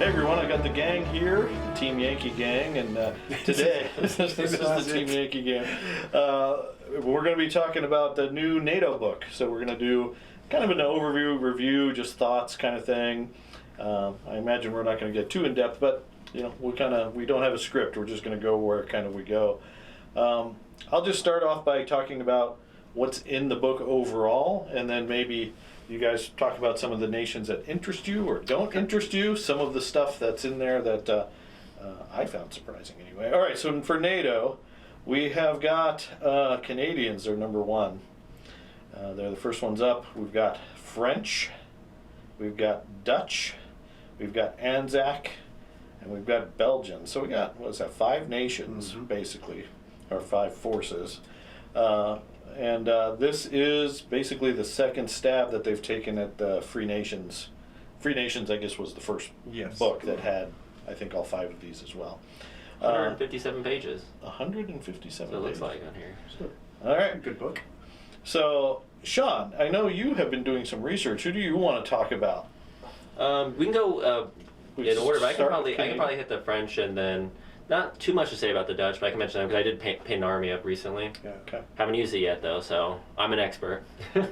Hey everyone, I got the gang here, the Team Yankee gang, and today, this is the Team Yankee gang. We're going to be talking about the new NATO book. So we're going to do kind of an overview, review, just thoughts kind of thing. I imagine we're not going to get too in-depth, but you know, we don't have a script. We're just going to go where kind of we go. I'll just start off by talking about what's in the book overall, and then maybe you guys talk about some of the nations that interest you or don't interest you, some of the stuff that's in there that I found surprising anyway. All right, so for NATO, we have got Canadians are number one. They're the first ones up. We've got French, we've got Dutch, we've got Anzac, and we've got Belgian. So we got, what is that, 5 nations, basically, or 5 forces. And this is basically the second stab that they've taken at the Free Nations. Free Nations, I guess, was the first book that had, I think, all 5 of these as well. 157 pages. 157 So it looks pages. like on here. All right. Good book. So, Sean, I know you have been doing some research. Who do you want to talk about? We can go in order, but I can probably Canadian. hit the French and then not too much to say about the Dutch, but I can mention them because I did paint an army up recently. Yeah. Okay. Haven't used it yet though, so I'm an expert. All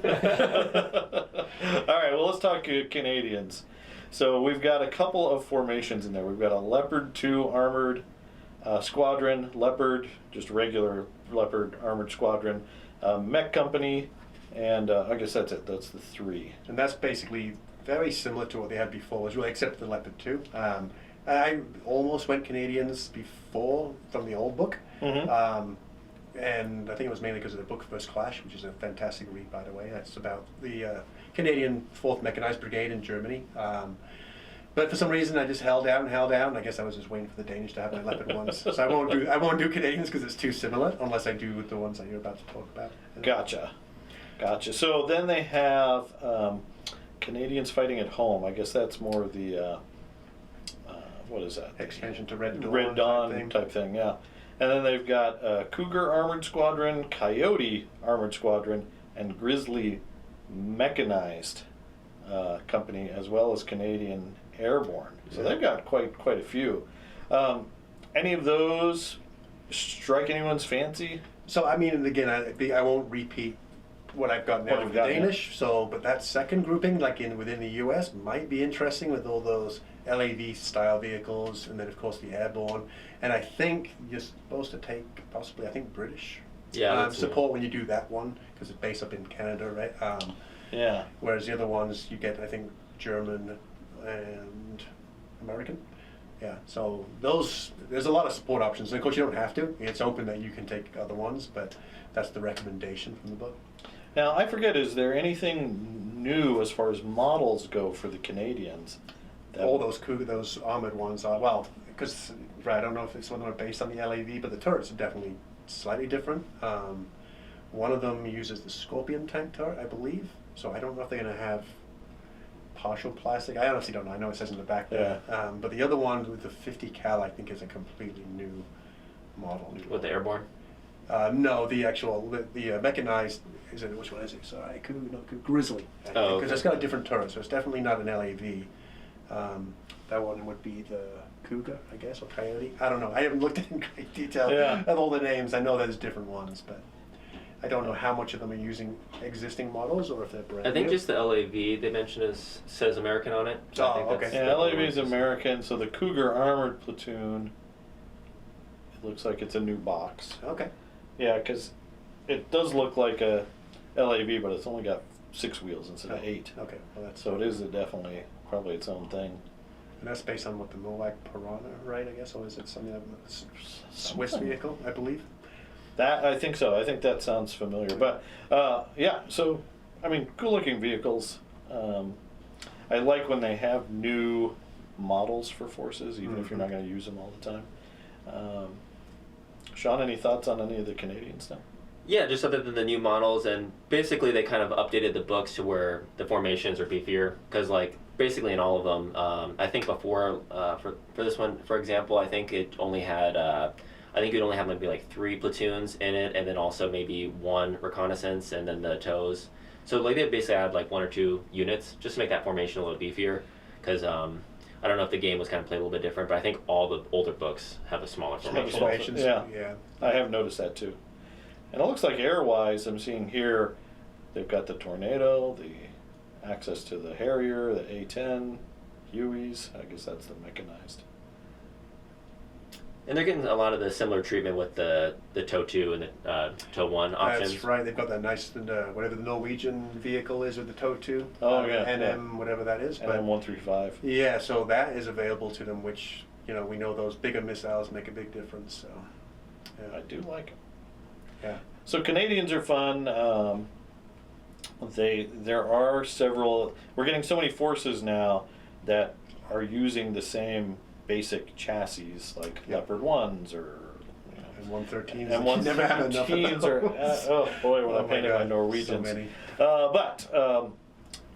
right, well, let's talk Canadians. So we've got a couple of formations in there. We've got a Leopard 2 armored squadron, Leopard, just regular Leopard armored squadron, Mech Company, and I guess that's it. That's the 3. And that's basically very similar to what they had before, as well, except the Leopard 2. I almost went Canadians before from the old book. And I think it was mainly because of the book First Clash, which is a fantastic read, by the way. That's about the Canadian 4th Mechanized Brigade in Germany. But for some reason, I just held out. I guess I was just waiting for the Danish to have my Leopard ones. So I won't do Canadians because it's too similar, unless I do the ones that you're about to talk about. Gotcha. So then they have Canadians fighting at home. I guess that's more of the what is that? Extension to Red Dawn. Red Dawn type thing, yeah. And then they've got Cougar Armored Squadron, Coyote Armored Squadron, and Grizzly Mechanized Company, as well as Canadian Airborne. So they've got quite a few. Any of those strike anyone's fancy? So I mean, and again, I won't repeat what I've got now with the Danish. So, but that second grouping, like within the U.S., might be interesting with all those LAV style vehicles, and then of course the airborne. And I think you're supposed to take possibly, I think, British support when you do that one because it's based up in Canada, right? Yeah. Whereas the other ones you get, I think, German and American. Yeah. So there's a lot of support options. And of course, you don't have to. It's open that you can take other ones, but that's the recommendation from the book. Now, I forget, is there anything new as far as models go for the Canadians? All those armored ones are, well, because I don't know if it's one of them are based on the LAV, but the turrets are definitely slightly different. One of them uses the Scorpion tank turret, I believe. So I don't know if they're going to have partial plastic. I honestly don't know. I know it says in the back there. Yeah. But the other one with the 50 cal, I think, is a completely new model. With the airborne? No, the actual, the mechanized, which one is it? Sorry, Grizzly. Because it's got a different turret, so it's definitely not an LAV. That one would be the Cougar, I guess, or Coyote. I don't know. I haven't looked at it in great detail of all the names. I know there's different ones, but I don't know how much of them are using existing models or if they're brand new. I think just the LAV they mentioned says American on it. So I think okay. Yeah, LAV is American, so the Cougar Armored Platoon, it looks like it's a new box. Okay. Yeah, because it does look like a LAV, but it's only got 6 wheels instead of 8. Okay. Well, that's So it is definitely probably its own thing. And that's based on what the Moac Piranha, right? I guess, or is it something that Swiss vehicle, I believe? That I think so. I think that sounds familiar. But yeah, so I mean, cool-looking vehicles. I like when they have new models for forces, even if you're not going to use them all the time. Sean, any thoughts on any of the Canadian stuff? Yeah, just other than the new models, and basically they kind of updated the books to where the formations are beefier, because like basically in all of them, I think before for this one, for example, I think it only had you'd only have maybe like 3 platoons in it, and then also maybe 1 reconnaissance, and then the tows. So like they basically had like 1 or 2 units just to make that formation a little beefier, because I don't know if the game was kind of played a little bit different, but I think all the older books have a smaller formation. Formations, Yeah. yeah. I have noticed that too. And it looks like air-wise, I'm seeing here, they've got the Tornado, the access to the Harrier, the A-10, Hueys. I guess that's the mechanized. And they're getting a lot of the similar treatment with the TOW 2 and the TOW 1 options. That's right. They've got that nice, whatever the Norwegian vehicle is with the TOW 2. Oh, yeah, NM, yeah. whatever that is. And But then 135. yeah, so that is available to them, which, we know those bigger missiles make a big difference. So, yeah. I do like them. Yeah. So Canadians are fun. There are several. We're getting so many forces now that are using the same basic chassis, like Yeah. Leopard 1s or And 113s. and You never have enough of 113s or those. oh boy, when Oh I my painted my God, Norwegians. so many.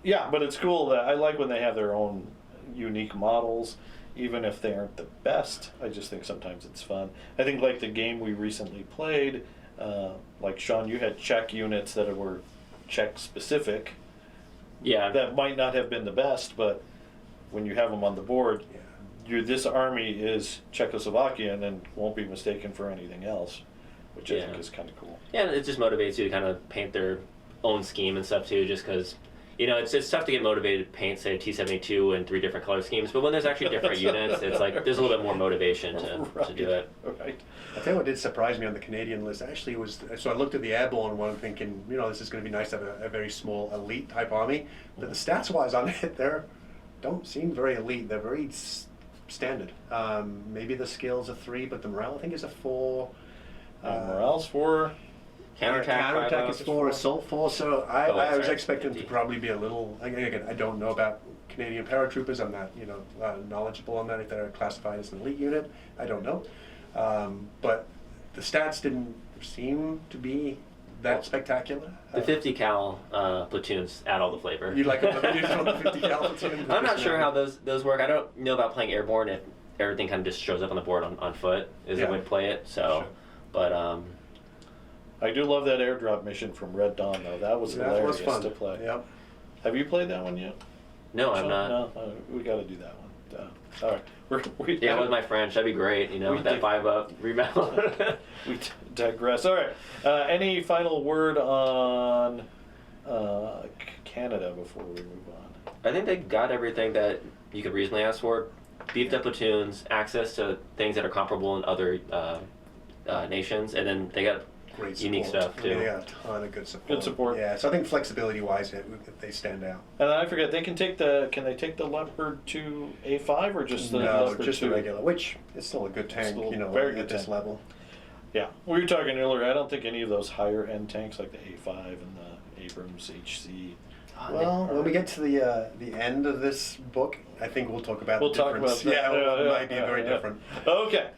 Yeah, but it's cool that I like when they have their own unique models, even if they aren't the best. I just think sometimes it's fun. I think like the game we recently played, like Sean, you had Czech units that were Czech specific. Yeah. That might not have been the best, but when you have them on the board, this army is Czechoslovakian and won't be mistaken for anything else, which I think is kind of cool. Yeah, and it just motivates you to kind of paint their own scheme and stuff too, just because, it's tough to get motivated to paint, say, T-72 in 3 different color schemes, but when there's actually different units, it's like there's a little bit more motivation to do it. Right. I tell you what did surprise me on the Canadian list actually was, so I looked at the airborne one thinking, this is going to be nice to have a very small elite type army, but the stats wise on it, they don't seem very elite. They're very standard. Maybe the skills are 3, but the morale I think is a 4. Morale's 4. Counterattack is 4, assault 4. So I was sorry, expecting 50. to probably be a little. Again, I don't know about Canadian paratroopers. I'm not knowledgeable on that. If they're classified as an elite unit, I don't know. But the stats didn't seem to be that spectacular. The 50 cal platoons add all the flavor. You like the 50 cal platoon? I'm not sure how those work. I don't know about playing airborne if everything kind of just shows up on the board on foot is the way to play it. So, Sure. but I do love that airdrop mission from Red Dawn, though. That was hilarious fun to play. Yep. Have you played that one yet? no, I'm Sean? not. No, we got to do that one. All right. Yeah, with my French, that'd be great. We That did. 5-up rebound. We digress. All right. Any final word on Canada before we move on? I think they got everything that you could reasonably ask for. Beefed up platoons, access to things that are comparable in other nations, and then they got Great unique support. stuff I mean, too. they got a ton of good support. Good support. Yeah, so I think flexibility-wise, they stand out. And I forget, can they take the Leopard 2 A5 or just the No, Leopard just 2? the regular, which is still a good tank, Still very good at this tank. level. Yeah. We were talking earlier, I don't think any of those higher end tanks like the A5 and the Abrams HC. Well, when we get to the end of this book, I think we'll talk about We'll the talk difference. about that. It might be very different. Okay.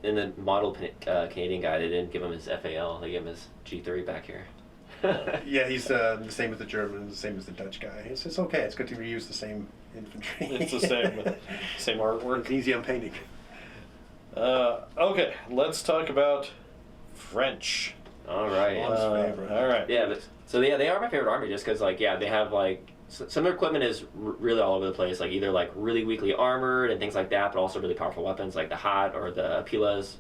In the model Canadian guy, they didn't give him his FAL. They gave him his G3 back here. Yeah, he's the same as the German, the same as the Dutch guy. It's okay. It's good to reuse the same infantry. It's the same artwork. It's easy on painting. Okay, let's talk about French. All right. Sean's favorite. All right. Yeah, they are my favorite army just because, they have, some of their equipment is really all over the place, really weakly armored and things like that, but also really powerful weapons like the HOT or the Apilas.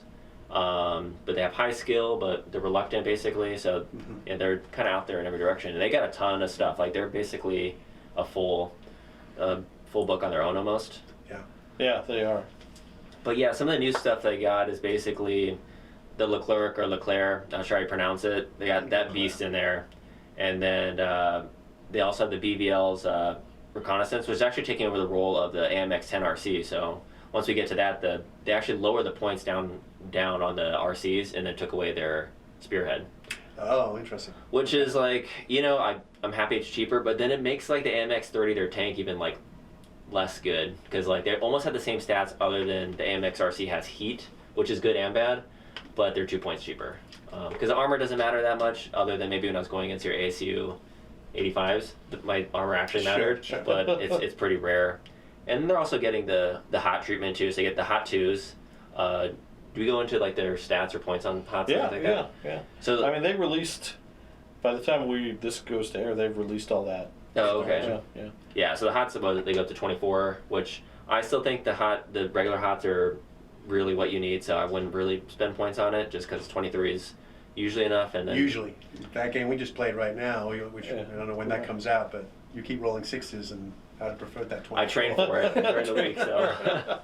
But they have high skill, but they're reluctant, basically, so they're kind of out there in every direction. And they got a ton of stuff. They're basically a full book on their own almost. Yeah. Yeah, they are. But yeah, some of the new stuff they got is basically the Leclerc, not sure how you pronounce it. They got that beast in there. And then they also have the BVL's reconnaissance, which is actually taking over the role of the AMX-10 RC. So once we get to that, they actually lower the points down on the RCs and then took away their spearhead. Oh, interesting. Which is I'm happy it's cheaper, but then it makes the AMX-30, their tank, even less good. Because they almost have the same stats other than the AMX RC has heat, which is good and bad, but they're 2 points cheaper. Because the armor doesn't matter that much, other than maybe when I was going against your ASU 85s, my armor actually mattered, Sure. but it's pretty rare. And they're also getting the hot treatment too, so they get the hot 2s. Do we go into their stats or points on hot? Yeah. So I mean, they released, by the time this goes to air, they've released all that. Oh, okay. Yeah. Yeah, so the hots, they go up to 24, which I still think the regular hots are really what you need, so I wouldn't really spend points on it just because 23 is usually enough. And then Usually. That game we just played right now, which I don't know when that comes out, but you keep rolling sixes, and I'd have preferred that 20. I train for it during the week, so.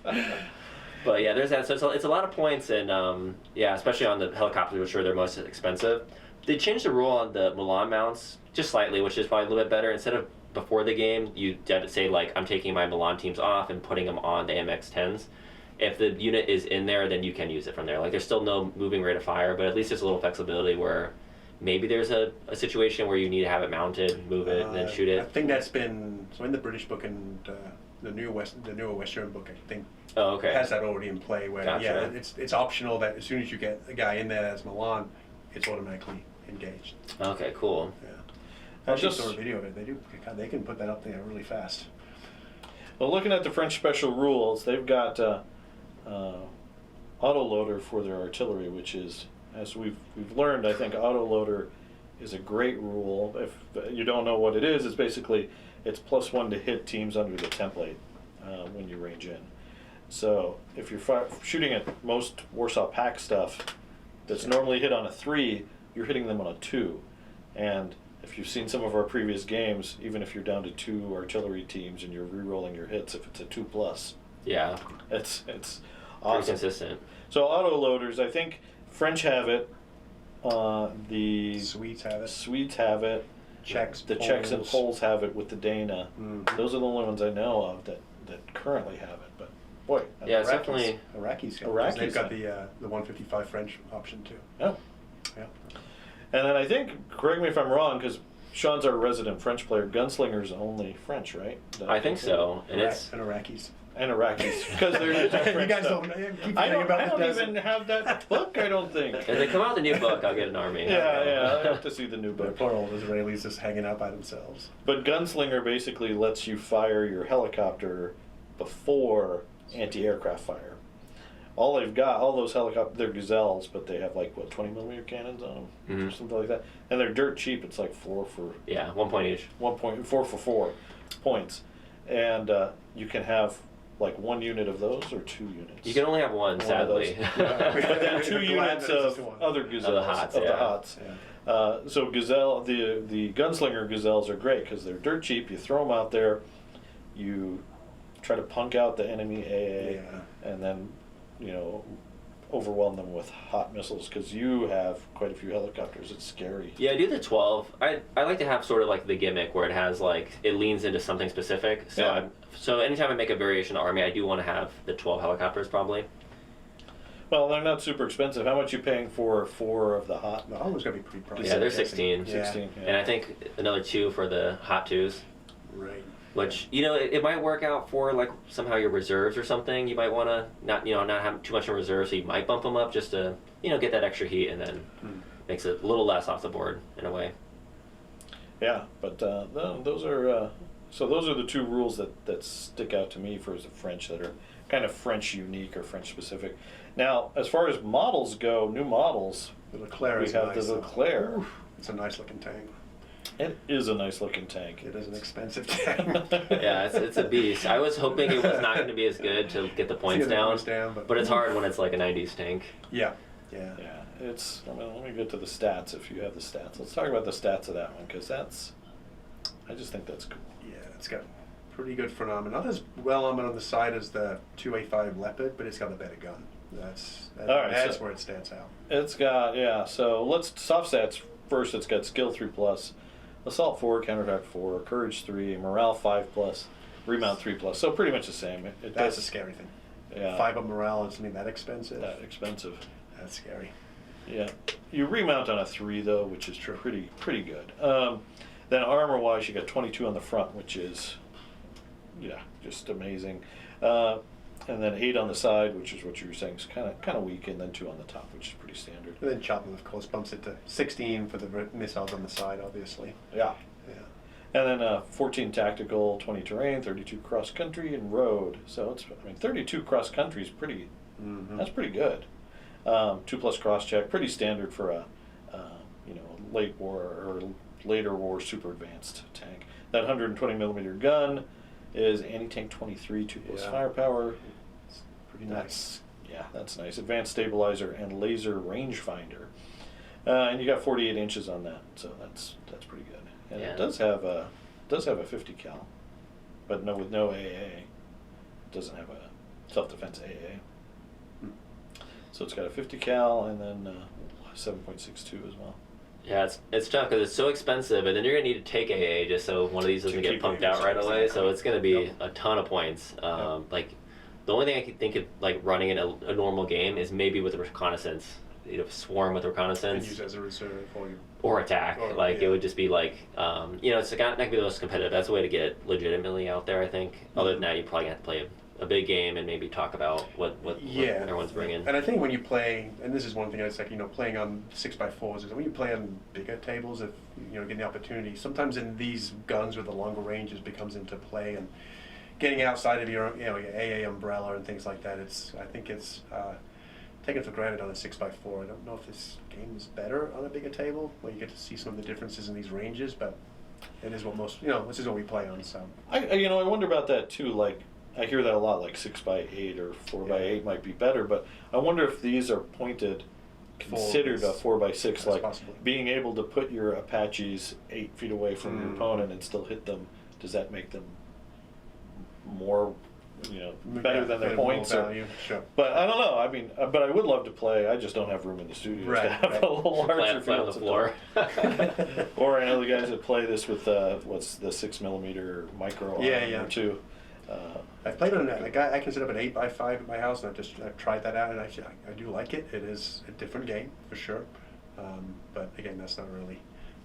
But yeah, there's that. So it's a lot of points, and yeah, especially on the helicopters, which are their most expensive. They changed the rule on the Milan mounts just slightly, which is probably a little bit better. Instead of before the game, you had to say, like, I'm taking my Milan teams off and putting them on the AMX-10s. If the unit is in there, then you can use it from there. Like, there's still no moving rate of fire, but at least there's a little flexibility where maybe there's a situation where you need to have it mounted, move it, and then shoot it. I think that's been, so in the British book and the newer Western book, I think, has that already in play where, Gotcha. it's optional that as soon as you get a guy in there as Milan, it's automatically engaged. Okay, cool. Yeah. I I just just- saw a video of it. They can put that up there really fast. Well, looking at the French special rules, they've got autoloader for their artillery, which is, as we've learned, I think autoloader is a great rule. If you don't know what it is, it's basically it's +1 to hit teams under the template when you range in. So if you're shooting at most Warsaw Pact stuff that's normally hit on a 3, you're hitting them on a 2. And if you've seen some of our previous games, even if you're down to 2 artillery teams and you're re-rolling your hits, if it's a 2+, Yeah, it's pretty awesome. consistent. So autoloaders, I think French have it. The Swedes have it. Swedes have it. Czechs, The Czechs and Poles. Poles have it with the Dana. Mhm. Those are the only ones I know of that currently have it. But boy, Yeah, it's Iraqis. definitely. Iraqis. Yeah. Iraqis, They've got yeah. the 155 French option too. yeah. Yeah. And then I think, correct me if I'm wrong, because Sean's our resident French player. Gunslinger's only French, right? I think so, and it's. And Iraqis. And Iraqis, because they're using French You guys stuff. don't keep I forgetting don't, about I the don't desert. even have that book. I don't think. If they come out with a new book, I'll get an army. Yeah, I have to see the new The book. poor old Israelis just hanging out by themselves. But Gunslinger basically lets you fire your helicopter before anti-aircraft fire. All they've got, all those helicopters, they're Gazelles, but they have like, what, 20mm cannons on them? Or Mhm. something like that. And they're dirt cheap. It's like 4 Yeah, 1 point each. 4 points. And you can have like 1 unit of those or 2 units. You can only have one, One of sadly. those. But then 2 Glad units that it's of just one. other Gazelles. Hots, of the yeah. Hots. Yeah. So Gazelle, the Gunslinger Gazelles are great because they're dirt cheap. You throw them out there, you try to punk out the enemy AA, Yeah. and then overwhelm them with hot missiles because you have quite a few helicopters. It's scary. Yeah, I do the 12. I like to have sort of like the gimmick where it has like it leans into something specific. So Yeah. so anytime I make a variation army, I do want to have the 12 helicopters probably. Well, they're not super expensive. How much you paying for 4 of the hot? The Holland's gonna be pretty pricey. Yeah, they're I'm guessing. 16. Yeah. 16. Yeah. And I think another 2 for the hot 2s. Right. Which it might work out for like somehow your reserves or something. You might want to not have too much in reserve, so you might bump them up just to get that extra heat, and then makes it a little less off the board in a way. Yeah, but those are those are the 2 rules that stick out to me for as a French that are kind of French unique or French specific. Now, as far as models go, new models, The Leclerc we is have nice. the Leclerc. Oof, it's a nice looking tank. It is a nice looking tank. It is an expensive tank. Yeah, it's a beast. I was hoping it was not going to be as good to get the points Get the down, points down, but it's hard when it's like a 90s tank. Yeah. Yeah. Yeah, let me get to the stats if you have the stats. Let's talk about the stats of that one because I just think that's cool. Yeah, it's got pretty good front armor. Not as well armored on the side as the 2A5 Leopard, but it's got a better gun. That's All right, that's so- where it stands out. It's got, so let's soft stats first. It's got skill 3+, assault 4, counterattack 4, courage 3, morale 5+, remount 3+. So pretty much the same. That's a scary thing. Yeah. 5 up morale and something that expensive. That expensive. That's scary. Yeah. You remount on a 3 though, which is True. pretty good. Then armor wise, you got 22 on the front, which is just amazing. And then 8 on the side, which is what you were saying, is kind of weak, and then 2 on the top, which is pretty standard. And then Chapman, of course, bumps it to 16 for the missiles on the side, obviously. Yeah. Yeah. And then 14 tactical, 20 terrain, 32 cross country, and road. So 32 cross country is pretty. Mm-hmm. That's pretty good. 2+ cross check, pretty standard for a late war or later war super advanced tank. That 120mm gun, is anti-tank 23, 2+ Yeah. firepower. It's pretty nice. That's nice. Advanced stabilizer and laser rangefinder. And you got 48 inches on that, so that's pretty good. And Yeah. it does have a 50 cal, but with no AA. It doesn't have a self-defense AA. So it's got a 50 cal and then 7.62 as well. Yeah, it's tough because it's so expensive, and then you're gonna need to take AA just so one of these doesn't To get keep pumped it, out right away. So it's gonna be Yep. a ton of points. Yep. Like the only thing I can think of like running in a normal game is maybe with reconnaissance. Swarm with And reconnaissance use as a reserve or you. or attack. Or, Like yeah. it would just be like it's not gonna be the most competitive. That's the way to get legitimately out there. I think. Other than that, you probably have to play a big game and maybe talk about what everyone's bringing. And I think when you play, and this is one thing I like, playing on 6x4s, is when you play on bigger tables, if getting the opportunity, sometimes in these guns with the longer ranges becomes into play, and getting outside of your your AA umbrella and things like that. I think it's taken for granted on a 6x4. I don't know if this game is better on a bigger table where you get to see some of the differences in these ranges, but it is what most this is what we play on. So I wonder about that too. Like I hear that a lot. Like 6x8 or 4x8 might be better, but I wonder if these are pointed, considered a 4x6. Like possibly. being able to put your Apaches 8 feet away from your Mm. opponent and still hit them. Does that make them more, better than their Better, more points? value. Sure. But I don't know. I mean, but I would love to play. I just don't have room in the studio Right, to have right. a little Play larger on field the to floor. play. Or I know the guys that play this with what's the 6mm micro Yeah. or two. I've played on that. Like I can set up an 8x5 at my house, and I've tried that out, and actually I do like it. It is a different game for sure, but again, that's not really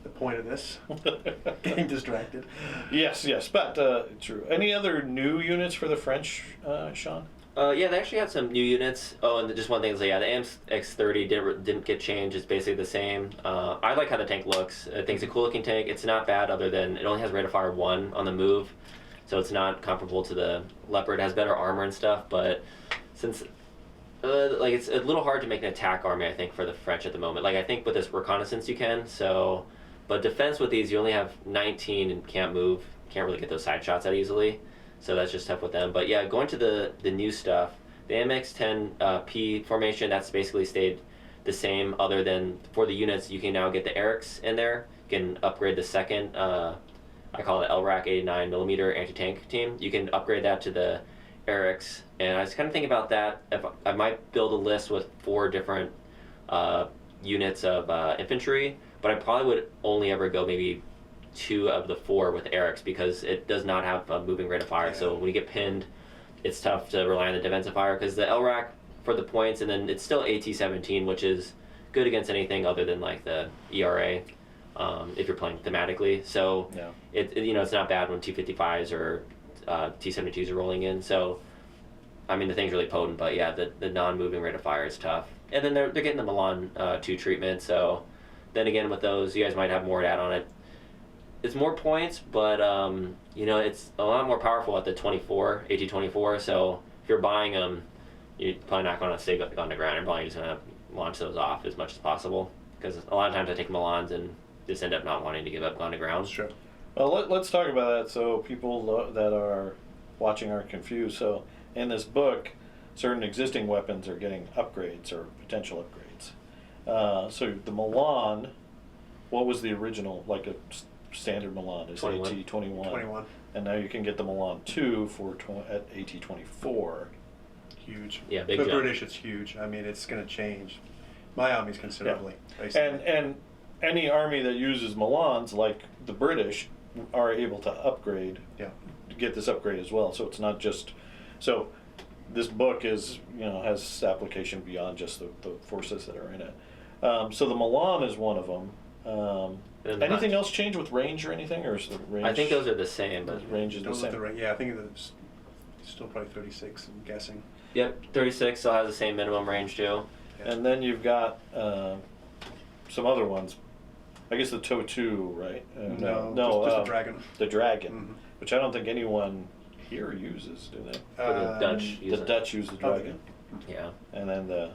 the point of this. Getting distracted. Yes, but true. Any other new units for the French, Sean? Yeah, they actually had some new units. Oh, and just one thing is, the AMX-30 didn't get changed. It's basically the same. I like how the tank looks. I think it's a cool looking tank. It's not bad, other than it only has rate of fire 1 on the move, so it's not comparable to the Leopard. It has better armor and stuff, but since it's a little hard to make an attack army, I think, for the French at the moment. Like I think with this reconnaissance you can. So, but defense with these, you only have 19 and can't move. Can't really get those side shots that easily. So that's just tough with them. But yeah, going to the new stuff, the MX-10P formation, that's basically stayed the same, other than for the units, you can now get the Erics in there. You can upgrade the second, I call it LRAC 89mm anti-tank team. You can upgrade that to the Erics. And I was kind of thinking about that. If I might build a list with 4 different units of infantry, but I probably would only ever go maybe 2 of the 4 with Erics, because it does not have a moving rate of fire. Yeah. So when you get pinned, it's tough to rely on the defensive fire, because the LRAC for the points, and then it's still AT-17, which is good against anything other than like the ERA, if you're playing thematically. So Yeah. it's not bad when T-55s or T-72s are rolling in. So I mean, the thing's really potent, but yeah, the non-moving rate of fire is tough. And then they're getting the Milan 2 treatment, so then again with those, you guys might have more to add on it. It's more points, but it's a lot more powerful at the 24, AT-24, so if you're buying them, you're probably not going to stay on the ground. You're probably just going to launch those off as much as possible, because a lot of times I take Milans and just end up not wanting to give up on the ground. Sure. Well, let's talk about that so people that are watching aren't confused. So in this book, certain existing weapons are getting upgrades or potential upgrades. So the Milan, what was the original, like a standard Milan? Is 21. AT-21. 21. And now you can get the Milan 2 at AT-24. Huge. Yeah, big For jump. British, it's huge. I mean, it's going to change my armies considerably. Basically. And any army that uses Milans, like the British, are able to upgrade, yeah. to get this upgrade as well. So it's not just, so this book is, has application beyond just the forces that are in it. So the Milan is one of them. Anything else change with range or anything, or is the range? I think those are the same, but range is the Don't look same. yeah, I think it's still probably 36. I'm guessing. yep, 36 still has the same minimum range too. Yeah. And then you've got some other ones. I guess the TOW 2, right? No, just the Dragon. The Dragon, Mhm. which I don't think anyone here uses, do they? For the Dutch. The Dutch use the Dragon, Yeah. and then the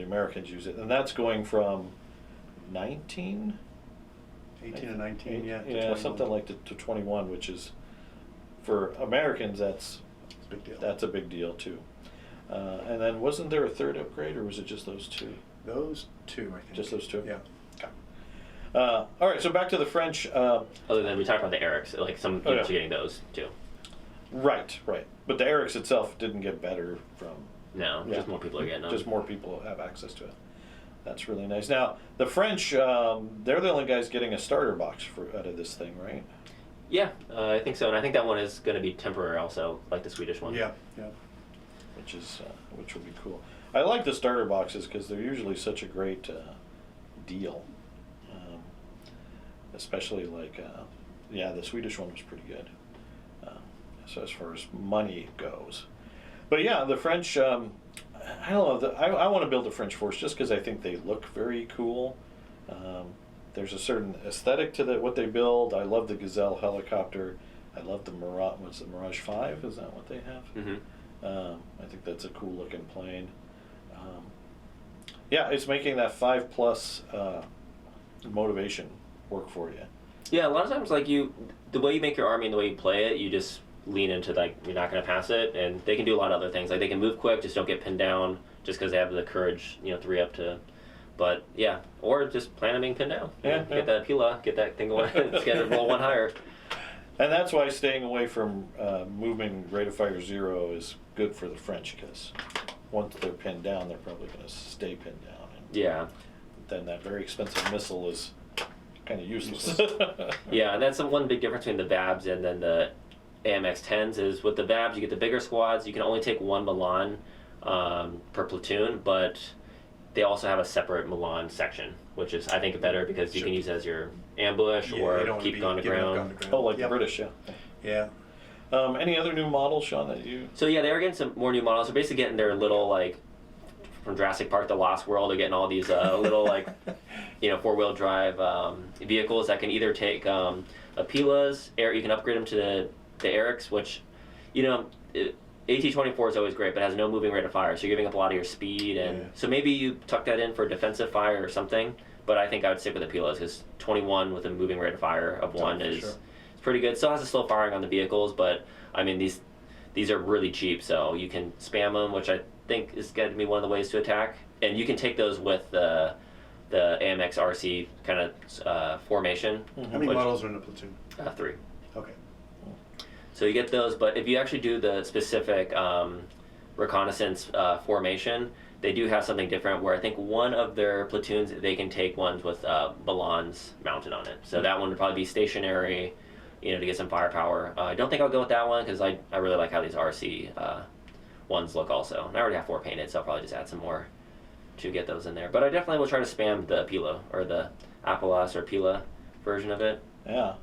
Americans use it, and that's going from 19. 18 and 19, yeah. to Yeah, 21. something like to 21, which is for Americans, It's a big deal. that's a big deal too. And then wasn't there a third upgrade, or was it just those two? Those two, I think. Just those two? Yeah. All right, so back to the French. Other than we talked about the Erics, like some Oh, units yeah. are getting those too. Right. But the Erics itself didn't get better from. No, Yeah. just more people are getting them. Just more people have access to it. That's really nice. Now, the French, they're the only guys getting a starter box out of this thing, right? Yeah, I think so, and I think that one is going to be temporary also, like the Swedish one. Yeah. Which will be cool. I like the starter boxes because they're usually such a great deal. Especially the Swedish one was pretty good. So as far as money goes. But yeah, the French, I don't know, I want to build a French force just because I think they look very cool. There's a certain aesthetic to what they build. I love the Gazelle helicopter. I love the Mirage, what's the Mirage 5? Is that what they have? Mm-hmm. I think that's a cool looking plane. Yeah, it's making that 5+ motivation work for you. Yeah, a lot of times, like the way you make your army and the way you play it, you just lean into like you're not going to pass it, and they can do a lot of other things. Like they can move quick, just don't get pinned down, just because they have the courage, 3 up to. But yeah, or just plan on being pinned down. Yeah, Get that Pila, get that thing going, get it roll one higher. And that's why staying away from moving rate of fire 0 is good for the French, because once they're pinned down, they're probably going to stay pinned down. And Yeah. then that very expensive missile is kind of useless. Yeah, and that's the one big difference between the VABs and then the AMX-10s is with the VABs, you get the bigger squads. You can only take 1 Milan per platoon, but they also have a separate Milan section, which is, I think, better because you Sure. can use it as your ambush Yeah, you or don't wanna keep be gun to giving up ground. gun to Oh, like Yep. the British, yeah. Yeah. Any other new models, Sean, that you... So yeah, they are getting some more new models. They're basically getting their little, like, from Jurassic Park, The Lost World, they're getting all these little, like, 4-wheel drive vehicles that can either take Apilas, you can upgrade them to the Erics, which, AT-24 is always great, but has no moving rate of fire, so you're giving up a lot of your speed, and Yeah. so maybe you tuck that in for defensive fire or something, but I think I would stick with Apilas, because 21 with a moving rate of fire of 1 for is sure. it's pretty good. Still has a slow firing on the vehicles, but, I mean, these are really cheap, so you can spam them, which I think is going to be one of the ways to attack, and you can take those with the AMX RC kind of formation. How many which- models are in a platoon? 3. Okay. So you get those, but if you actually do the specific reconnaissance formation, they do have something different where I think one of their platoons, they can take ones with Balans mounted on it. So that one would probably be stationary, to get some firepower. I don't think I'll go with that one because I really like how these RC ones look also. And I already have 4 painted, so I'll probably just add some more to get those in there. But I definitely will try to spam the Pila or the Apolas or Pila version of it. Yeah.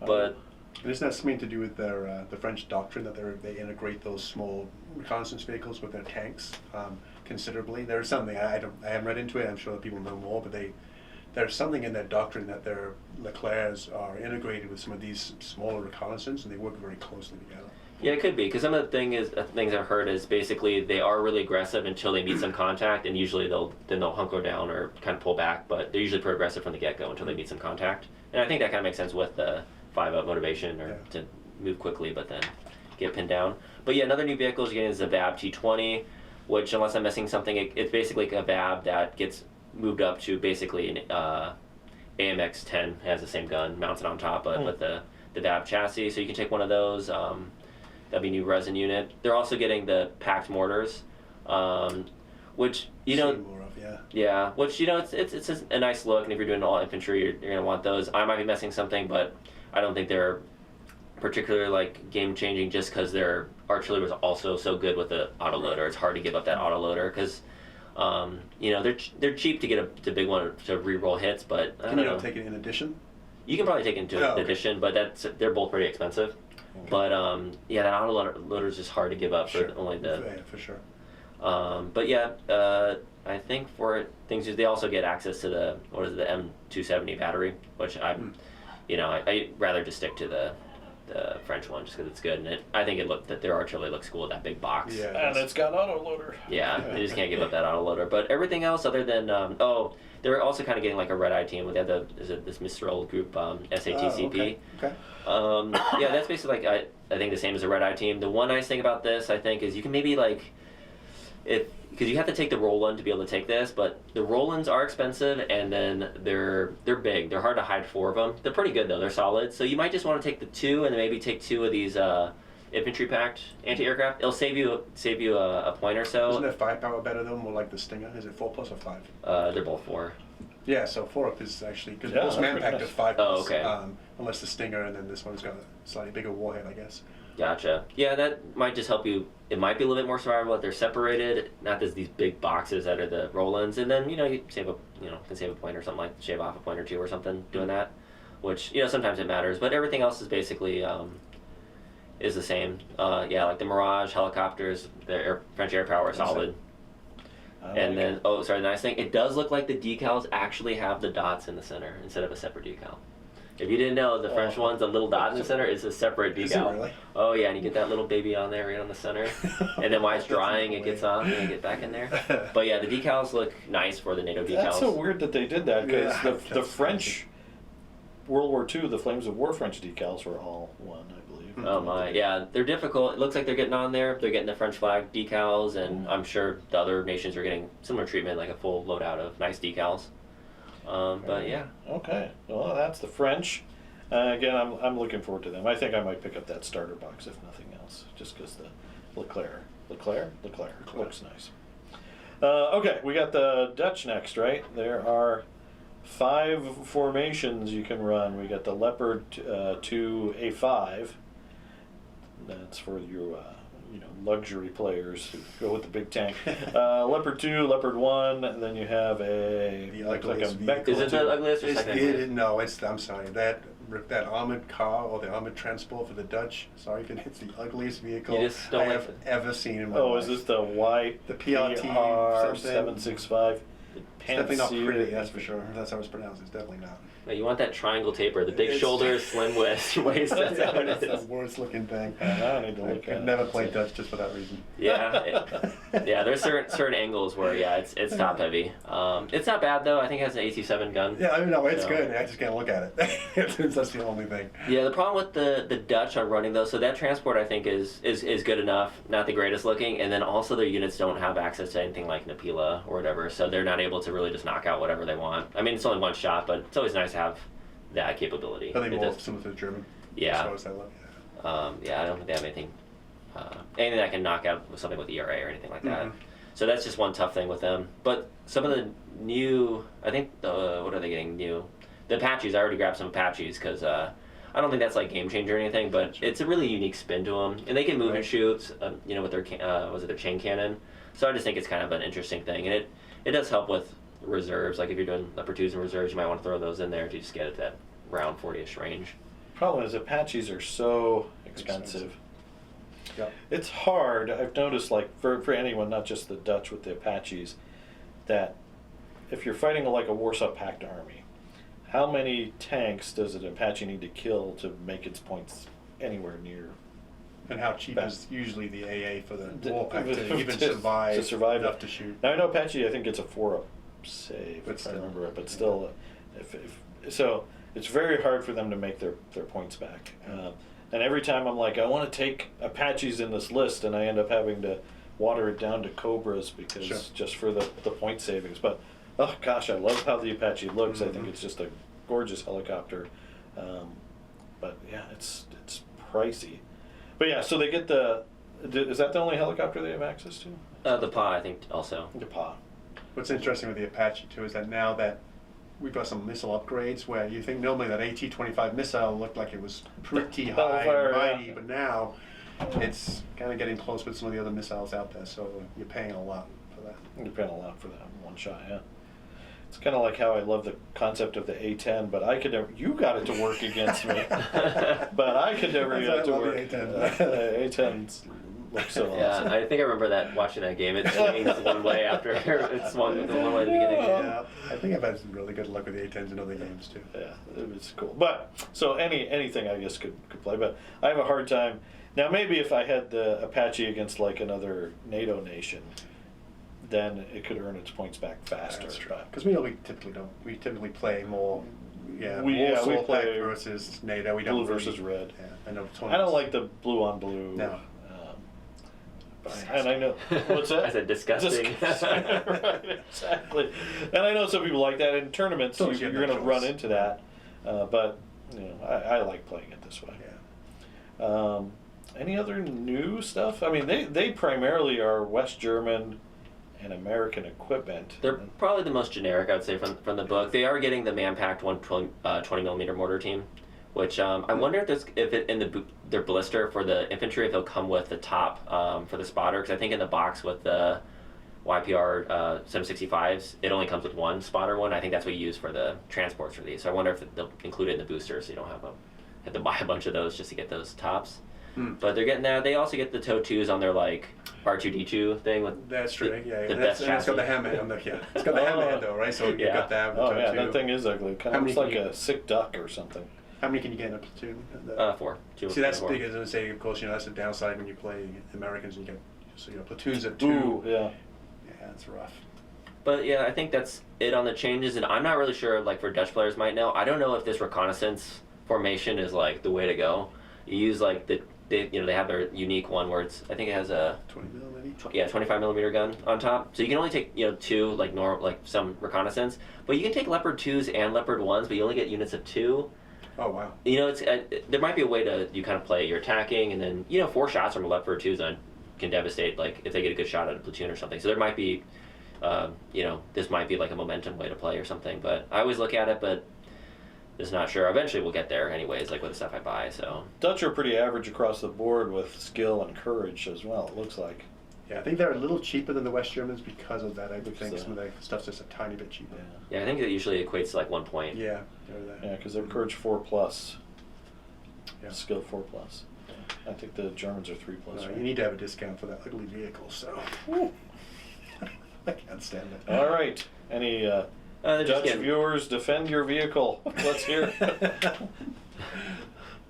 But And isn't that something to do with their the French doctrine that they integrate those small reconnaissance vehicles with their tanks considerably? There's something I haven't read into it. I'm sure that people know more, but there's something in their doctrine that their Leclercs are integrated with some of these smaller reconnaissance, and they work very closely together. yeah, it could be because some of the things I've heard is basically they are really aggressive until they meet some contact, and usually they'll hunker down or kind of pull back, but they're usually progressive from the get-go until they meet some contact. And I think that kind of makes sense with the 5-up motivation or to move quickly, but then get pinned down. But yeah, another new vehicle you're getting is the VAB T20, which unless I'm missing something, it's basically a VAB that gets moved up to basically an AMX-10 has the same gun mounted on top, but with the VAB chassis. So you can take one of those. That'd be a new resin unit. They're also getting the packed mortars, which See more of, yeah, which it's a nice look, and if you're doing all infantry, you're gonna want those. I might be missing something, but I don't think they're particularly like game changing just because their artillery was also so good with the autoloader. It's hard to give up that autoloader because they're cheap to get a big one to re-roll hits, but I Can don't you know. not take it in addition? You can probably take it into okay. addition, but they're both pretty expensive. Okay. But that autoloader is just hard to give up for only the. Yeah, for sure. But yeah, I think for things they also get access to the M270 battery, which I'd rather just stick to the the French one just because it's good, and I think that their artillery looks cool with that big box. Yeah. And it's got autoloader. Yeah, they just can't give up that autoloader. But everything else, other than they're also kind of getting like a red eye team with this Mistral group SATCP. Okay. Yeah, that's basically like I think the same as a red eye team. The one nice thing about this, I think, is you can maybe like because you have to take the Roland to be able to take this, but the Rolands are expensive, and then they're big. They're hard to hide 4 of them. They're pretty good though. They're solid. So you might just want to take the 2 and then maybe take 2 of these infantry packed anti-aircraft. It'll save you a point or so. Isn't their firepower better though, more like the Stinger? Is it 4+ or 5? They're both 4. Yeah, so 4 up is actually because Yeah, most that's man-packed pretty are nice. 5+. Oh, okay. Unless the Stinger, and then this one's got a slightly bigger warhead, I guess. Gotcha. Yeah, that might just help you. It might be a little bit more survivable if they're separated, not as these big boxes that are the Rolands, and then you can save a point or something, like shave off a point or 2 or something doing that, which sometimes it matters, but everything else is basically is the same. Yeah, like the Mirage helicopters, the French air power is solid. And then the nice thing, it does look like the decals actually have the dots in the center instead of a separate decal. If you didn't know, the French one's a little dot in the center is a separate decal. Is it really? Oh yeah, and you get that little baby on there right on the center, and then while it's drying, it gets off and you get back in there. But yeah, the decals look nice for the NATO decals. That's so weird that they did that because Yeah, the French World War II, the Flames of War French decals were all one, I believe. Oh my, yeah, they're difficult. It looks like they're getting on there. They're getting the French flag decals, and I'm sure the other nations are getting similar treatment, like a full loadout of nice decals. But yeah. Okay, well that's the French. Again, I'm looking forward to them. I think I might pick up that starter box if nothing else, just because the Leclerc looks nice. Okay, we got the Dutch next, right? There are 5 formations you can run. We got the Leopard 2 A5. That's for your luxury players who go with the big tank. Leopard 2, Leopard 1, and then you have The ugliest Bechtel Is it 2. the ugliest or second? No, I'm sorry. That armored car or the armored transport for the Dutch, sorry, it's the ugliest vehicle You just don't I like have it. ever seen in my Oh, life. is this the white The PRT PR765? It's definitely not Pantsuit? pretty, that's for sure. That's how it's pronounced. It's definitely not. Wait, you want that triangle taper, the big It's- shoulders, slim waist. That's how it That's is. the worst looking thing. I need to look at I've it. never played Dutch just for that reason. Yeah, yeah. There's certain angles where it's top heavy. It's not bad though. I think it has an AT7 gun. Yeah, I mean, no, it's So- good. I just can't look at it. That's the only thing. Yeah, the problem with the Dutch on running though, so that transport I think is good enough, not the greatest looking, and then also their units don't have access to anything like Napila or whatever, so they're not able to really just knock out whatever they want. I mean, it's only one shot, but it's always nice to have that capability. Are they It more does- similar to the German? Yeah. As far as that look? Yeah, I don't think they have anything that can knock out something with ERA or anything like that. Mhm. So that's just one tough thing with them. But some of the new, I think, what are they getting new? The Apaches, I already grabbed some Apaches because I don't think that's like game changer or anything, but it's a really unique spin to them. And they can move and Right. shoot, with their, their chain cannon. So I just think it's kind of an interesting thing. And it does help with reserves. Like if you're doing Leopard 2s and reserves, you might want to throw those in there to just get at that round 40-ish range. Problem is Apaches are so expensive. Yep. It's hard. I've noticed, like for anyone, not just the Dutch with the Apaches, that if you're fighting like a Warsaw Pact army, how many tanks does an Apache need to kill to make its points anywhere near? And how cheap Back. is usually the AA for the To- Warpack to even to survive, survive enough it. to shoot? Now I know Apache, I think it's a 4-up save, But if I still. remember it, but still, so it's very hard for them to make their points back. And every time I'm like, I want to take Apaches in this list, and I end up having to water it down to Cobras because Sure. just for the point savings. But oh gosh, I love how the Apache looks. I think Mhm. it's just a gorgeous helicopter. But yeah, it's pricey. But yeah, so they get is that the only helicopter they have access to? The PA, I think, also. The PA. What's interesting with the Apache too is that now that we've got some missile upgrades where you think normally that AT-25 missile looked like it was pretty high Hellfire, and mighty, yeah. but now it's kind of getting close with some of the other missiles out there, so you're paying a lot for that. You pay a lot for that one shot, yeah. It's kind of like how I love the concept of the A10, but I could never. You got it to work against me, but I could never That's get why it I to love work. the A10. The A10s look so Yeah, awesome. I think I remember watching that game. It swings one way after it swung one way at the beginning. Yeah. Yeah, think I've had some really good luck with the A10s in other games too. Yeah, it's cool. But so anything I guess could play, but I have a hard time. Now maybe if I had the Apache against like another NATO nation, then it could earn its points back faster. That's true. Because we typically don't. We typically play more. Yeah, we more play versus NATO. We don't blue really, versus red. Yeah, I know. I don't like the blue on blue. No. And I know what's that? I said disgusting. Right, exactly. And I know some people like that in tournaments. So You're you going have to no run choice. into that, but I like playing it this way. Yeah. Any other new stuff? I mean, they primarily are West German and American equipment. They're probably the most generic, I would say, from the book. They are getting the man-packed 120 millimeter mortar team, which I wonder if it in their blister for the infantry, if it'll come with the top for the spotter, because I think in the box with the YPR 765s, it only comes with one spotter one. I think that's what you use for the transports for these. So I wonder if they'll include it in the booster, so you don't have to buy a bunch of those just to get those tops. But they're getting that. They also get the TOW 2s on their like R2D2 thing with. That's true. The And best it's got the chassis. hammerhead on the It's got the hammerhead though, right? So you Yeah. got that. Oh with the yeah, two. that thing is ugly. Kind How of many looks like can you- a sick duck or something. How many can you get in a platoon? Four. Two. See, that's four. big as I say. Of course, that's the downside when you play Americans and you get platoons of two. Ooh, yeah. Yeah, that's rough. But yeah, I think that's it on the changes, and I'm not really sure. Like for Dutch players might know, I don't know if this reconnaissance formation is like the way to go. You use like they have their unique one where I think it has a 20 mil maybe. 25 millimeter gun on top. So you can only take two like normal like some reconnaissance, but you can take Leopard 2s and Leopard 1s, but you only get units of 2. Oh wow. It's there might be a way to you kind of play your attacking, and then 4 shots from a Leopard 2s can devastate like if they get a good shot at a platoon or something. So there might be this might be like a momentum way to play or something. But I always look at it, but just not sure. Eventually we'll get there anyways, like with the stuff I buy. So Dutch are pretty average across the board with skill and courage as well. It looks like. Yeah, I think they're a little cheaper than the West Germans because of that. I would Because think of some of the stuff's just a tiny bit cheaper. yeah, I think it usually equates to like 1 point. Yeah, they're that. Yeah, because they're courage 4+, Yeah. skill 4+. I think the Germans are 3+. Right? You need to have a discount for that ugly vehicle, so I can't stand it. All right. Any They're just Dutch getting- viewers, defend your vehicle. Let's hear.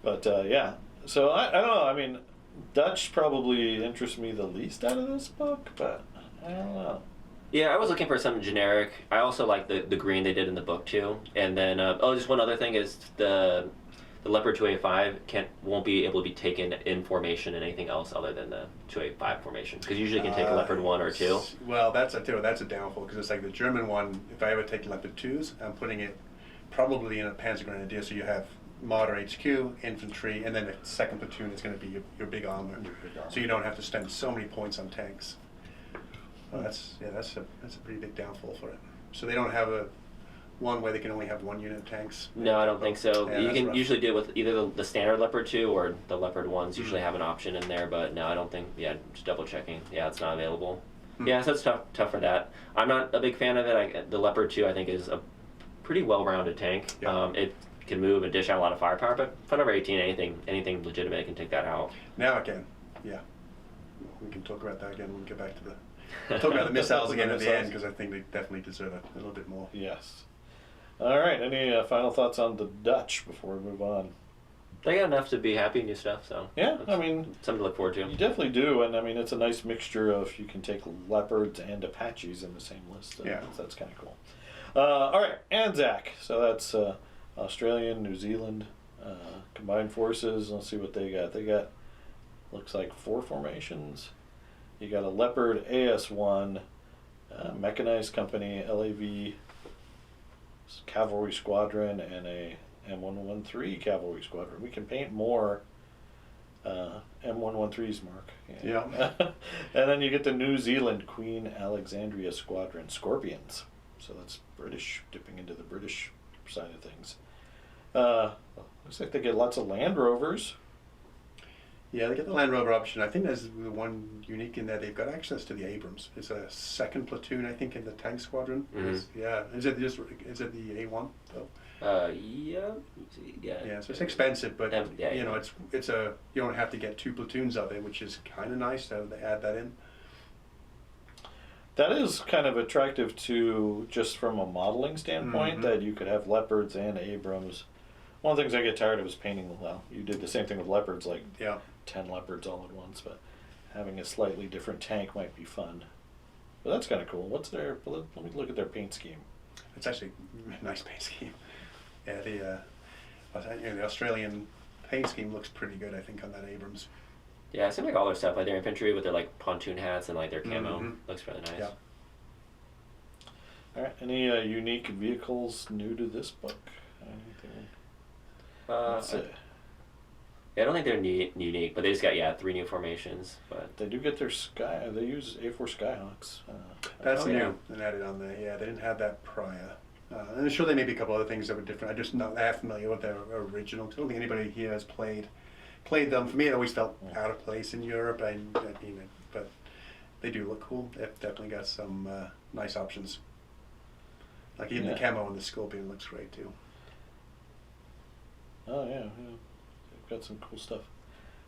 But yeah, so I don't know. I mean, Dutch probably interests me the least out of this book, but I don't know. Yeah, I was looking for something generic. I also like the green they did in the book too. And then just one other thing is the Leopard 285 won't be able to be taken in formation in anything else other than the 285 formation, because usually you can take a Leopard 1 or 2. Well, that's a downfall, because it's like the German one. If I ever take Leopard 2s, I'm putting it probably in a Panzer Grenadier, so you have Marder HQ, infantry, and then the second platoon is going to be your big armor. So you don't have to spend so many points on tanks. Well, that's a pretty big downfall for it. So they don't have one where they can only have 1 unit of tanks. No, I don't think so. Yeah, You that's can rough. usually do it with either the standard Leopard 2 or the Leopard 1s usually have an option in there, but no, I don't think, just double checking. Yeah, it's not available. Yeah, so it's tough for that. I'm not a big fan of it. The Leopard 2 I think is a pretty well-rounded tank. Yeah. It can move and dish out a lot of firepower, but for number 18, anything legitimate can take that out. Now I can. Yeah. We can talk about that again when we get back to talk about the missiles again at the end, because I think they definitely deserve a little bit more. Yes. All right. Any final thoughts on the Dutch before we move on? They got enough to be happy, new stuff, so Yeah, that's I mean, something to look forward to. you definitely do, and I mean, it's a nice mixture of you can take leopards and Apaches in the same list. So Yeah. that's kind of cool. All right, Anzac. So that's Australian, New Zealand combined forces. Let's see what they got. They got looks like 4 formations. You got a Leopard AS1, mechanized company, LAV cavalry squadron, and a M113 cavalry squadron. We can paint more M113s, Mark. Yeah. And then you get the New Zealand Queen Alexandria Squadron Scorpions. So that's British, dipping into the British side of things. Looks like they get lots of Land Rovers. Yeah, they get the Land Rover option. I think there's the one unique in there. They've got access to the Abrams. It's a second platoon, I think, in the tank squadron. Yeah. Is it the A1 though? Yeah. Yeah. So it's expensive, but Yeah, you know, it's you don't have to get 2 platoons of it, which is kind of nice. So they add that in. That is kind of attractive to just from a modeling standpoint that you could have Leopards and Abrams. One of the things I get tired of is painting. Well, you did the same thing with Leopards, like 10 Leopards all at once, but having a slightly different tank might be fun. But that's kind of cool. What's their? Let me look at their paint scheme. It's actually a nice paint scheme. Yeah, the Australian paint scheme looks pretty good, I think, on that Abrams. Yeah, it seems like all their stuff, like their infantry with their like pontoon hats and like their camo, looks really nice. Yeah. All right. Any unique vehicles new to this book? Anything? That's it. Yeah, I don't think they're unique, but they just got 3 new formations. But They do get their Sky. They use A4 Skyhawks. That's new yeah. and added on there. Yeah, they didn't have that prior. And I'm sure there may be a couple other things that were different. I'm just not that familiar with their original. I don't think anybody here has played them. For me, it always felt out of place in Europe. But they do look cool. They've definitely got some nice options. Like even the camo on the Scorpion looks great too. Oh yeah. They've got some cool stuff.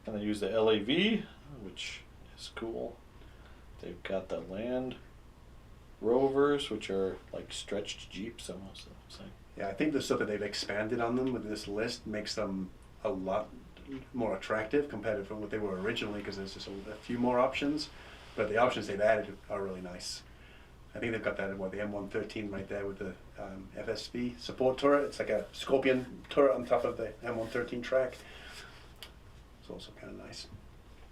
And they use the LAV, which is cool. They've got the Land Rovers, which are like stretched Jeeps almost. Yeah, I think the stuff that they've expanded on them with this list makes them a lot more attractive compared to what they were originally, because there's just a few more options. But the options they've added are really nice. I think they've got that the M113 right there with the FSV support turret. It's like a Scorpion turret on top of the M113 track. It's also kind of nice.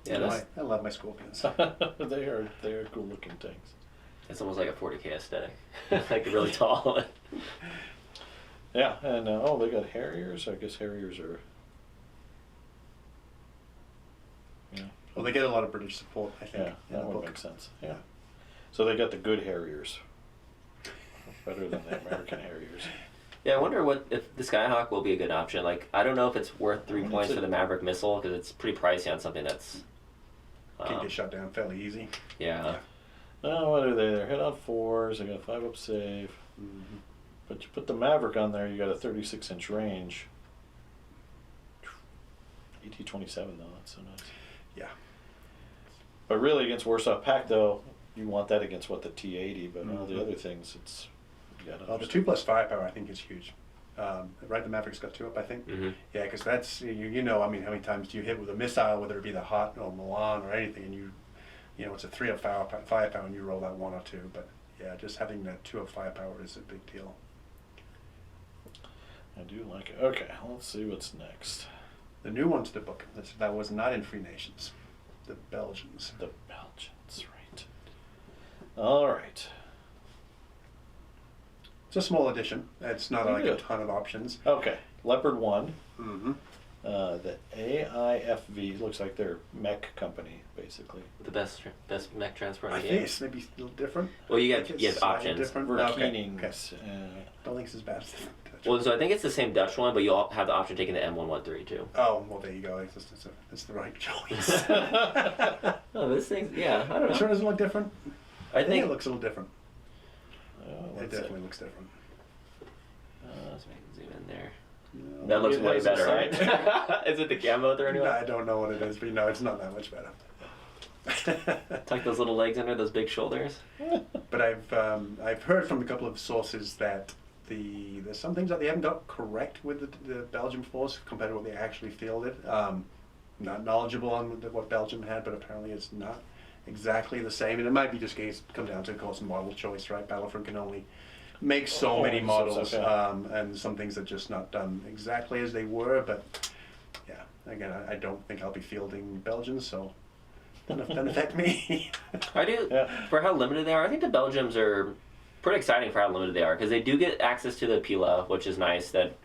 Yeah, I love my Scorpions. they are cool looking tanks. It's almost like a 40K aesthetic, like really tall. Yeah, and they got Harriers. I guess Harriers are. Yeah. Well, they get a lot of British support, I think. Yeah, in that the would book. make sense. Yeah. So they got the good Harriers. Better than the American Harriers. Yeah, I wonder if the Skyhawk will be a good option. Like, I don't know if it's worth 3 points for the Maverick missile, because it's pretty pricey on something that's... Can get shot down fairly easy. Yeah. Oh, what are they? They're hit on 4s. They got a 5-up save. But you put the Maverick on there, you got a 36-inch range. ET-27 though, that's so nice. Yeah. But really against Warsaw Pact though, you want that against what, the T-80, but all the other things, it's... The 2+ firepower I think is huge. Right, the Maverick's got 2-up, I think. Yeah, because that's you know, I mean, how many times do you hit with a missile, whether it be the Hot or Milan or anything, and you know, it's a 3-up firepower, and you roll out 1 or 2. But yeah, just having that 2-up firepower is a big deal. I do like it. Okay, let's see what's next. The new one to the book that was not in Free Nations, the Belgians. The Belgians, right? All right. It's a small edition. It's not like a ton of options. Okay, Leopard 1. Mm-hmm. The AIFV looks like their mech company, basically. The best mech transport in I the think game. it's maybe a little different. Well, you Like have it's options. Different. Verkeenings. Okay. Don't think it's as bad as the Dutch Well, so I think it's the same Dutch one, but you'll have the option of taking the M113 too. Oh, well, there you go. It's the right choice. Oh, this thing's, yeah, I don't know. Sure doesn't look different? I think think it looks a little different. It Let's definitely looks different. let's make it zoom in there. No, That looks it way has a better, right? side. Is it the camo they're doing? I don't know what it is, but it's not that much better. It's like those little legs under those big shoulders. But I've heard from a couple of sources that there's some things that they haven't got correct with the Belgian force compared to what they actually fielded. Not knowledgeable on what Belgium had, but apparently it's not exactly the same. And it might be just come down to, of course, model choice, right? Battlefront can only make so many models, and some things are just not done exactly as they were. But yeah, again, I don't think I'll be fielding Belgians, so it doesn't affect me. I do. Yeah. For how limited they are, I think the Belgians are pretty exciting for how limited they are, because they do get access to the Pila, which is nice. That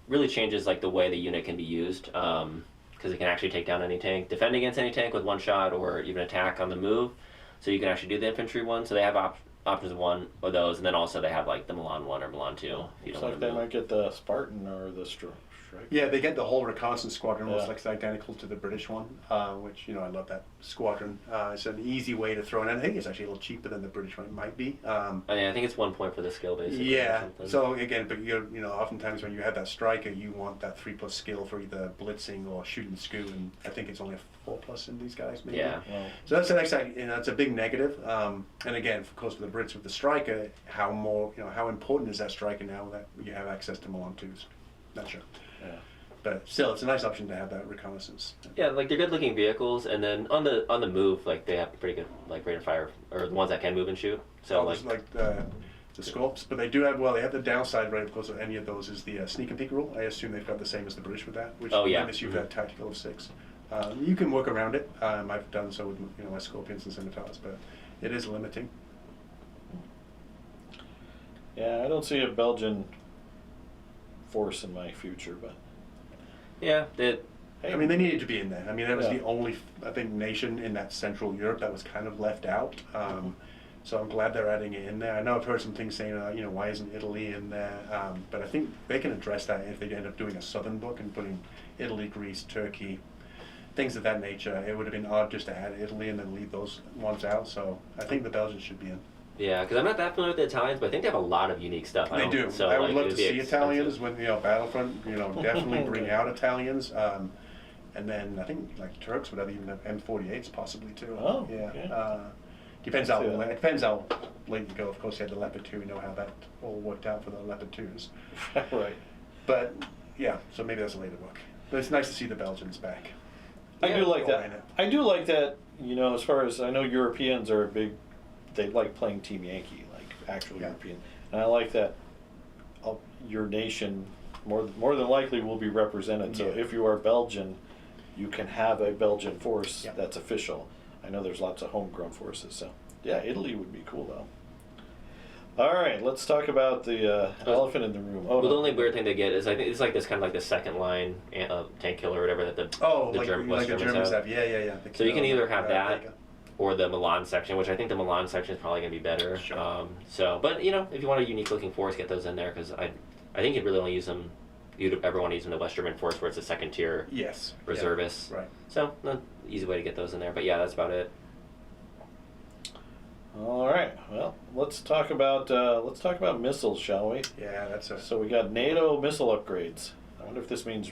really changes like the way the unit can be used, because it can actually take down any tank, defend against any tank with 1 shot, or even attack on the move. So you can actually do the infantry one. So they have options of one of those, and then also they have like the Milan 1 or Milan 2. If you Looks don't like want they to move. might get the Spartan or the Strike. Yeah, they get the whole reconnaissance squadron, almost Yeah. like it's identical to the British one, which, you know, I love that squadron. It's an easy way to throw it in. I think it's actually a little cheaper than the British one. It might be. I think it's 1 point for the skill, basically. or Yeah. something. So again, but you know, oftentimes when you have that striker, you want that 3+ skill for either blitzing or shooting skew, and I think it's only a 4+ in these guys. Maybe. Yeah. Well, So that's the next, you know, it's a big negative. And again, of course, for the Brits with the striker, how important is that striker now that you have access to Milan 2s? Not sure. yeah. But still, it's a nice option to have that reconnaissance. Yeah, like they're good looking vehicles, and then on the move, like they have pretty good like rate of fire, or the ones that can move and shoot. So Almost like the Scorps, but they do have, well, they have the downside, right, of course, of any of those is the sneak and peek rule. I assume they've got the same as the British with that, which Oh, yeah. limits you to that tactical of 6. You can work around it. I've done so with, you know, my Scorpions and Scimitars, but it is limiting. Yeah, I don't see a Belgian force in my future, but yeah, they, hey, I mean, they needed to be in there. I mean, that was Yeah. the only, I think, nation in that Central Europe that was kind of left out. So I'm glad they're adding it in there. I know I've heard some things saying, you know, why isn't Italy in there? But I think they can address that if they end up doing a southern book and putting Italy, Greece, Turkey, things of that nature. It would have been odd just to add Italy and then leave those ones out. So I think the Belgians should be in. yeah, because I'm not that familiar with the Italians, but I think they have a lot of unique stuff. They do. So, I would like, love it to be see expensive. Italians when, you know, Battlefront, you know, definitely bring out Italians. And then I think like Turks would have even have M48s possibly too. Oh, yeah. okay. Depends how See that. it depends how late you go. Of course, you had the Leopard 2. We know how that all worked out for the Leopard 2s. right. But yeah, so maybe that's a later book. But it's nice to see the Belgians back. I do like Or in that. it. I do like that. You know, as far as I know, Europeans are a big. They like playing Team Yankee, like actual Yeah. European, and I like that. Your nation more than likely will be represented. So Yeah. if you are Belgian, you can have a Belgian force Yeah. that's official. I know there's lots of homegrown forces, so yeah, Italy would be cool though. All right, let's talk about the elephant in the room. Oh, Well, the no. only weird thing they get is I think it's like this kind of like the second line tank killer or whatever that the Like West the Germans Germans have. have. Yeah. So you can either have that there you go. or the Milan section, which I think the Milan section is probably going to be better. Sure. But you know, if you want a unique looking force, get those in there because I think you'd really only use them. You'd ever want to use them in the West German force where it's a second tier Yes. reservists. Yeah. Right. So easy way to get those in there. But yeah, that's about it. All right. Well, let's talk about missiles, shall we? Yeah, that's a. So we got NATO missile upgrades. I wonder if this means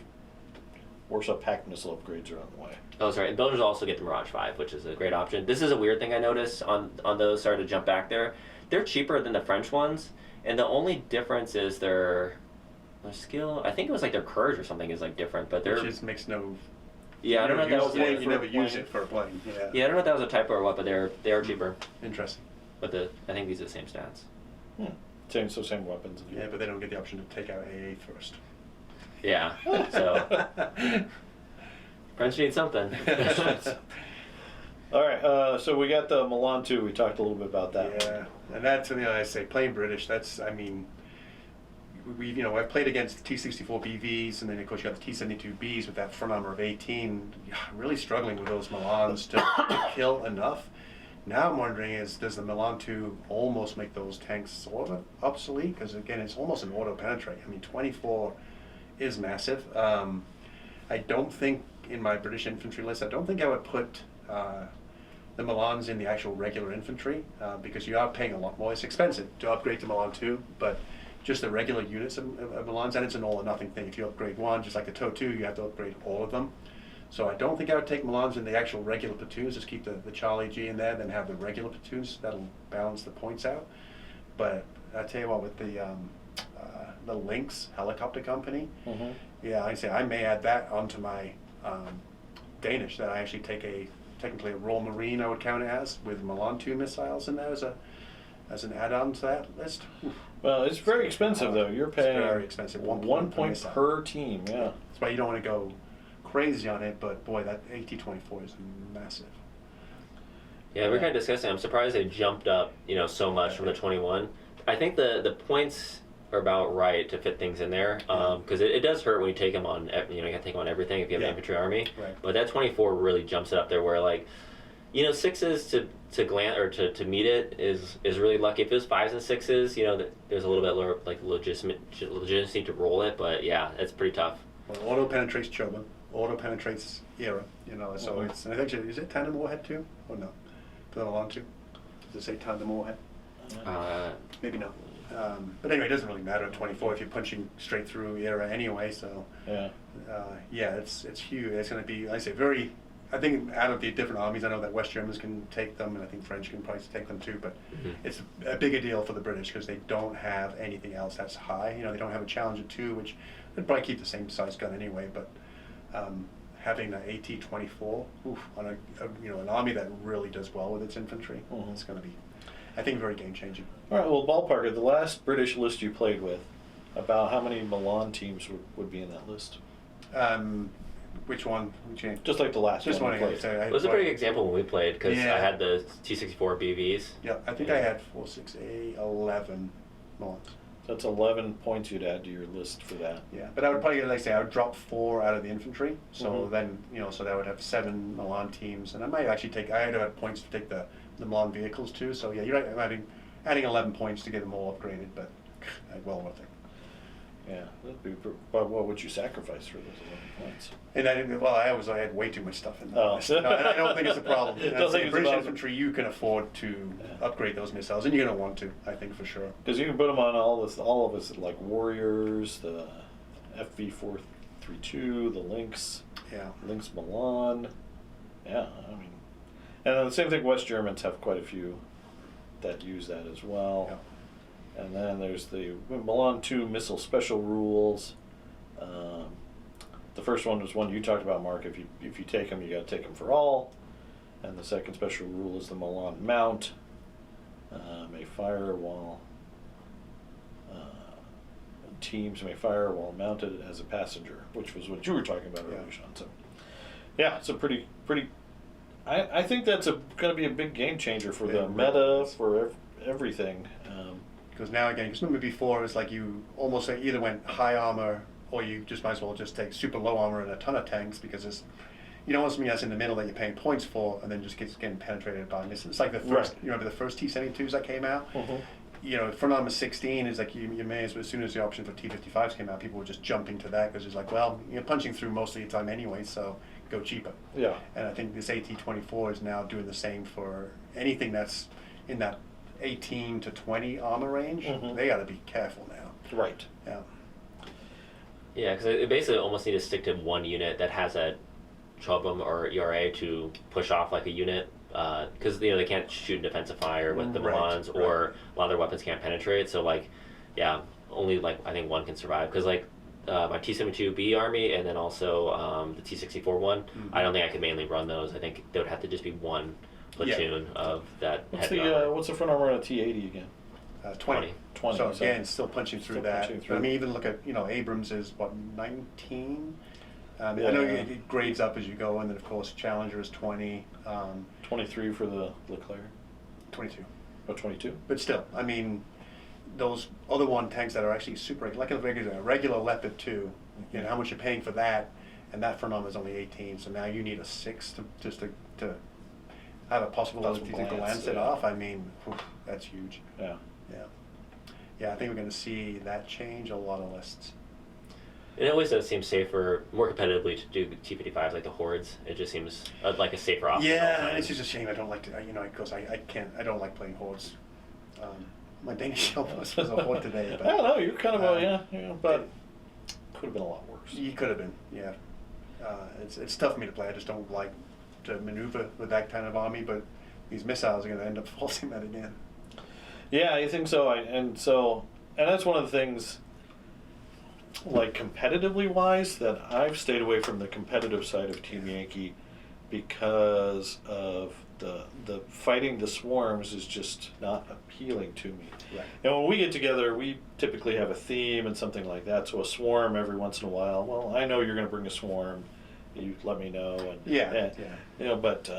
Warsaw Pact missile upgrades are on the way. Oh, sorry. And Belgians also get the Mirage 5, which is a great option. This is a weird thing I noticed on those. Sorry to jump back there. They're cheaper than the French ones, and the only difference is their skill. I think it was like their courage or something is like different, but they're Which just makes no. yeah. I don't know if that was You never use it for a plane. Yeah. yeah. I don't know if that was a typo or what, but they are cheaper. Interesting. But I think these are the same stats. Same weapons. Yeah, but they don't get the option to take out AA first. Yeah. So French need something. All right. So we got the Milan 2. We talked a little bit about that. Yeah, and that's, you know, I say playing British. That's, I mean, I've played against T-64 BVs, and then of course you got the T-72Bs with that front armor of 18. I'm really struggling with those Milans to kill enough. Now I'm wondering does the Milan 2 almost make those tanks sort of obsolete? Because again, it's almost an auto penetrate. I mean, 24 is massive. I don't think in my British infantry list, I don't think I would put the Milans in the actual regular infantry because you are paying a lot more. It's expensive to upgrade to Milan 2, but just the regular units of Milans, and it's an all or nothing thing. If you upgrade one, just like the TOW 2, you have to upgrade all of them. So I don't think I would take Milans in the actual regular platoons, just keep the Charlie G in there, then have the regular platoons. That'll balance the points out. But I tell you what, with the Lynx helicopter company, yeah, I say I may add that onto my Danish, that I actually take technically a Royal Marine, I would count it as, with Milan 2 missiles in there as an add-on to that list. Oof. Well, it's very expensive though. You're paying It's very expensive. 1 point missile. per team. Yeah. That's why you don't want to go crazy on it, but boy, that AT-24 is massive. Yeah, we're kind of discussing. I'm surprised they jumped up, so much from the 21. I think the points are about right to fit things in there, because it does hurt when you take them on. You got to take them on everything if you have an infantry army. Right. But that 24 really jumps it up there, where like You know, sixes to glance or to meet it is really lucky. If it was fives and sixes, you know, there's a little bit lower like legitimacy to roll it, but yeah, it's pretty tough. Well, auto penetrates Choban, auto penetrates Era, you know, so it's, and I think, is it Tandem Warhead too? Or no? For the Milan 2? Does it say Tandem Warhead? Maybe not. But anyway, it doesn't really matter at 24 if you're punching straight through Era anyway, so. Yeah. Yeah, it's huge. It's going to be, like I say, very, I think out of the different armies, I know that West Germans can take them, and I think French can probably take them too, but it's a bigger deal for the British because they don't have anything else that's high. You know, they don't have a Challenger 2, which they'd probably keep the same size gun anyway, but having an AT-24 on a you know, an army that really does well with its infantry, it's going to be, I think, very game-changing. All right, well, ballpark it. The last British list you played with, about how many Milan teams would be in that list? Which one? Just like the last Just one one. you played. It was a pretty good example when we played because I had the T-64 BVs. Yeah, I think I had 4, 6, 8, 11 Milans. That's 11 points you'd add to your list for that. Yeah, but I would probably, like I say, I would drop 4 out of the infantry. So then, you know, so that would have 7 Milan teams, and I might actually take. I would have points to take the Milan vehicles too. So yeah, you're right. I'm adding 11 points to get them all upgraded, but well worth it. Yeah, but what would you sacrifice for those 11 points? And I had way too much stuff in there. Oh. No, and I don't think it's a problem. Don't think it's a British problem. infantry, you can afford to upgrade those missiles, and you're going to want to, I think, for sure. Because you can put them on all of us, like Warriors, the FV432, the Lynx, Lynx Milan. Yeah, I mean, and the same thing. West Germans have quite a few that use that as well. Yeah. And then there's the Milan 2 missile special rules. The first one was one you talked about, Mark. If you take them, you got to take them for all. And the second special rule is the Milan mount may fire while teams may fire while mounted as a passenger, which was what you were talking about earlier, Sean. So, yeah, it's a pretty. I think that's going to be a big game changer for the meta, for everything. Because now again, because remember before it was like you almost either went high armor or you just might as well just take super low armor and a ton of tanks because it's, you know, almost mean that's in the middle that you're paying points for and then just getting penetrated by missiles. It's like the first, you remember the first T-72s that came out? You know, front armor 16 is like you may as well, as soon as the option for T-55s came out, people were just jumping to that because it's like, well, you're punching through most of the time anyway, so go cheaper. Yeah. And I think this AT-24 is now doing the same for anything that's in that 18 to 20 armor range. They got to be careful now. Right. Yeah. Yeah, because it basically almost need to stick to one unit that has a Chobam or ERA to push off like a unit. Because you know they can't shoot in defensive fire with the Milans, or a lot of their weapons can't penetrate. So like, yeah, only like I think one can survive. Because like my T-72B army and then also the T-64 one, I don't think I could mainly run those. I think there would have to just be one platoon of that. What's the front armor on a T-80 again? 20. 20. So again, still punching through that. Punching through. I mean, even look at, you know, Abrams is what, 19? I know it grades up as you go, and then of course Challenger is 20. 23 for the Leclerc. 22. Oh, 22. But still, I mean, those other one tanks that are actually super, like a regular Leopard 2, you know, how much you're paying for that, and that front armor is only 18. So now you need a 6 to have a possibility to glance it off. I mean, that's huge. Yeah. Yeah, I think we're going to see that change a lot of lists. It always does seem safer, more competitively to do T-55s like the Hordes. It just seems like a safer option. Yeah, and it's just a shame I don't like to, you know, because I don't like playing Hordes. My Danish almost was a Horde today. But, I don't know, you're kind of but could have been a lot worse. He could have been, yeah. It's tough for me to play. I just don't like to maneuver with that kind of army, but these missiles are going to end up forcing that again. Yeah, I think so. And that's one of the things, like competitively wise, that I've stayed away from the competitive side of Team Yankee because of the fighting the swarms is just not appealing to me. Right. And when we get together, we typically have a theme and something like that. So a swarm every once in a while. Well, I know you're going to bring a swarm. You let me know. And yeah. You know, but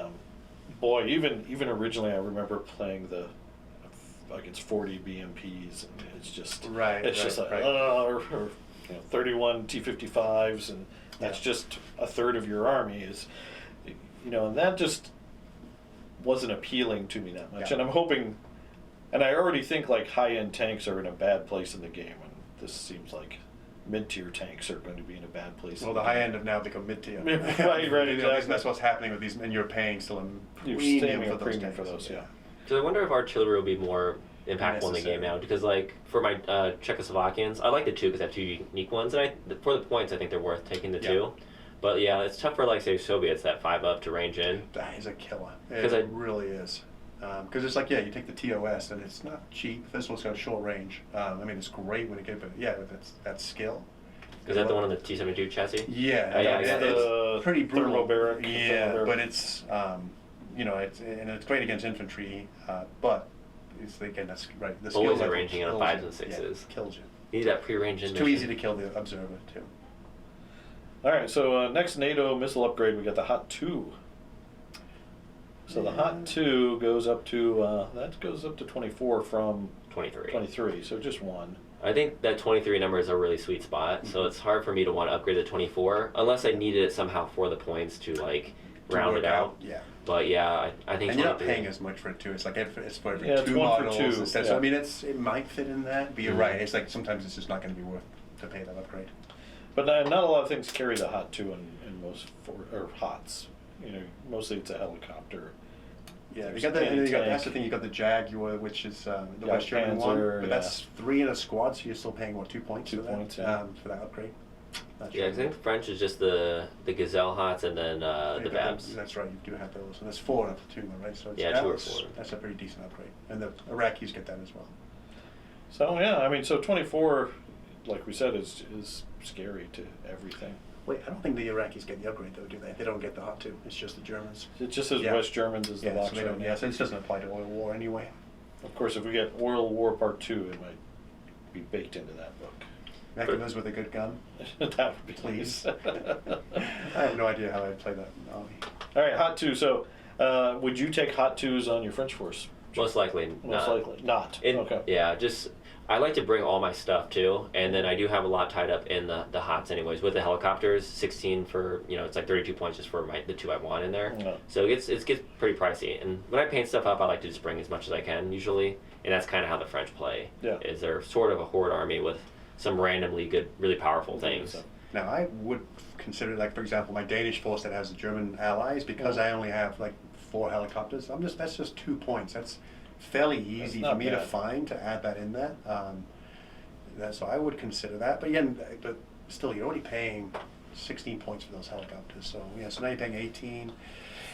boy, even originally, I remember playing against 40 BMPs, and it's just or 31 T-55s, and that's just a third of your army is, you know, and that just wasn't appealing to me that much. Yeah. And I'm hoping, and I already think like high-end tanks are in a bad place in the game, and this seems like mid-tier tanks are going to be in a bad place. Well, the high end have now become mid-tier. Right, exactly. That's what's happening with these, and you're paying still a You're premium paying for a those premium tanks. for those, yeah. So I wonder if artillery will be more impactful in the game Necessary. now, because like for my Czechoslovakians, I like the two because I have two unique ones, and for the points I think they're worth taking the Yeah. two. But yeah, it's tough for like say Soviets that 5-up to range in. That is a killer. 'Cause It really is. Because it's like, yeah, you take the TOS, and it's not cheap. This one's got a short range. I mean, it's great when it gets, but yeah, with that skill. Is that the one on the T-72 chassis? Yeah, Oh, yeah, I it's, got it. it's pretty brutal. Thermobaric. Yeah, but it's it's great against infantry. But it's again that's right. The skill Always level arranging on kills 5s you. and 6s. Yeah, kills you. You need that pre-range in It's too mission. easy to kill the observer too. All right, so next NATO missile upgrade, we got the Hot 2. So the Hot 2 goes up to 24 from 23. 23, so just one. I think that 23 number is a really sweet spot, so it's hard for me to want to upgrade the 24 unless I needed it somehow for the points to like To round work it out. Yeah. But yeah, I think And you're not 23 paying as much for it too. It's like it's for every Yeah, it's two one for models two, instead. yeah. So I mean, it might fit in that, but you're Mhm. right. It's like sometimes it's just not going to be worth to pay that upgrade. But not a lot of things carry the Hot 2 in most or HOTs. You know, mostly it's a helicopter. Yeah, There's you got tank. that's the thing. You got the Jaguar, which is the Yeah, West German one, Panzer, but that's 3 in a squad, so you're still paying what 2 points 2 for that, points, yeah. for that upgrade. Not Yeah, I sure. think French is just the Gazelle Hots and then Yeah, the Babs. That's right. You do have those, and there's 4 in a platoon, right? So it's, Yeah, 2 or that's- 4. That's a pretty decent upgrade, and the Iraqis get that as well. So yeah, I mean, so 24, like we said, is scary to everything. Wait, I don't think the Iraqis get the upgrade though, do they? They don't get the Hot 2. It's just the Germans. It just says Yeah. West Germans is the Yeah, box so they right don't. now. Yeah, so this doesn't apply to oil war anyway. Of course, if we get Oil War Part 2, it might be baked into that book. Mechanized with a good gun. That would be Please. nice. I have no idea how I'd play that in the army. All right, Hot 2. So, would you take Hot 2s on your French force? Most likely Most not. likely not. Okay. Yeah, just I like to bring all my stuff too, and then I do have a lot tied up in the HOTs anyways. With the helicopters, 16 for it's like 32 points just for the 2 I want in there. Yeah. So it gets pretty pricey. And when I paint stuff up, I like to just bring as much as I can usually, and that's kind of how the French play. Yeah. Is they're sort of a horde army with some randomly good, really powerful things. Now, I would consider, like, for example, my Danish force that has the German allies, because I only have, like, 4 helicopters, that's just 2 points. That's fairly easy not for me to bad. find, to add that in there. So I would consider that. But again, but still, you're already paying 16 points for those helicopters. So, yeah, so now you're paying 18.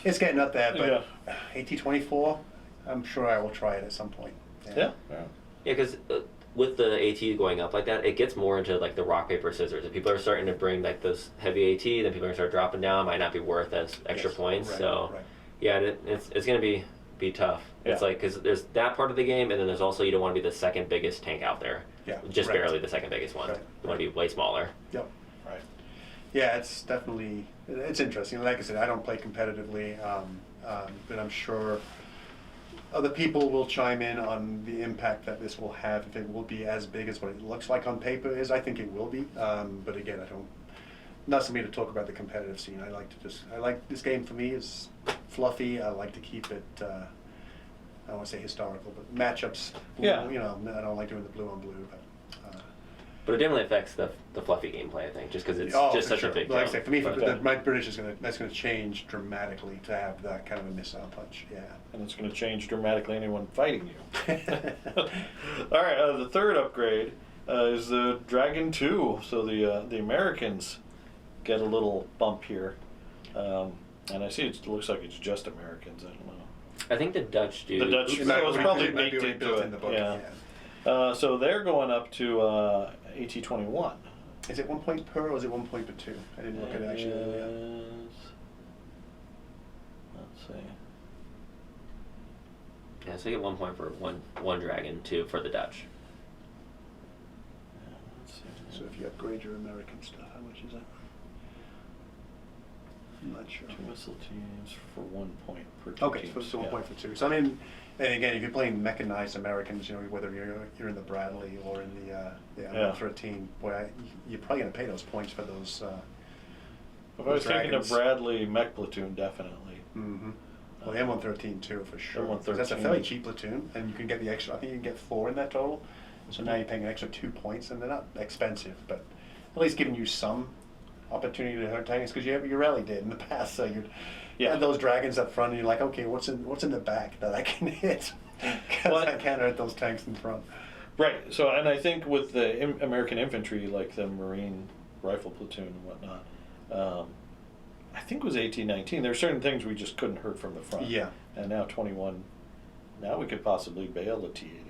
It's getting up there, but AT-24, I'm sure I will try it at some point. Yeah. Yeah, because with the AT going up like that, it gets more into like the rock, paper, scissors. If people are starting to bring like those heavy AT, then people are going to start dropping down. Might not be worth as extra Yes, points. right, So, right. yeah, it's going to be tough. It's Yeah. like, because there's that part of the game, and then there's also you don't want to be the second biggest tank out there. Yeah, Just right. barely the second biggest one. Right, You want to be way smaller. Yep. Right. Yeah, it's definitely, it's interesting. Like I said, I don't play competitively, but I'm sure other people will chime in on the impact that this will have, if it will be as big as what it looks like on paper is. I think it will be, but again, not for me to talk about the competitive scene. I like this game. For me is fluffy. I like to keep it, I don't want to say historical, but matchups. Yeah. I don't like doing the blue on blue, but. But it definitely affects the fluffy gameplay, I think, just because it's just for such sure. a big Like I jump. say, for me, But- my British that's going to change dramatically to have that kind of a missile punch. Yeah. And it's going to change dramatically anyone fighting you. All right, the third upgrade is the Dragon 2. So the Americans get a little bump here. And I see it looks like it's just Americans. I don't know. I think the Dutch do. The Dutch- It So might it's be- probably it might be baked already into built it, in the book. yeah. So they're going up to AT-21. Is it 1 point per or is it 1 point per 2? I didn't look at it actually. Let's see. Yeah, so you get 1 point for one dragon, 2 for the Dutch. Let's see. So if you upgrade your American stuff, how much is that? I'm not sure. 2 missile teams for 1 point per 2 Okay, teams. so 1 yeah. point for 2. So I mean, and again, if you're playing mechanized Americans, whether you're in the Bradley or in the M13, boy, you're probably going to pay those points for those. If I was thinking of dragons. Bradley mech platoon, definitely. Mm-hmm. Well, the M113 too, for sure. M113. 'Cause that's a fairly cheap platoon, and you can get the extra. I think you can get 4 in that total. So now you're paying an extra 2 points, and they're not expensive, but at least giving you some opportunity to hurt tanks, because you rarely did in the past. So you had those dragons up front, and you're like, okay, what's in the back that I can hit? Because I can't hurt those tanks in front. Right. So, and I think with the American infantry, like the Marine rifle platoon and whatnot, I think it was 1819. There are certain things we just couldn't hurt from the front. Yeah. And now 21. Now we could possibly bail a T-80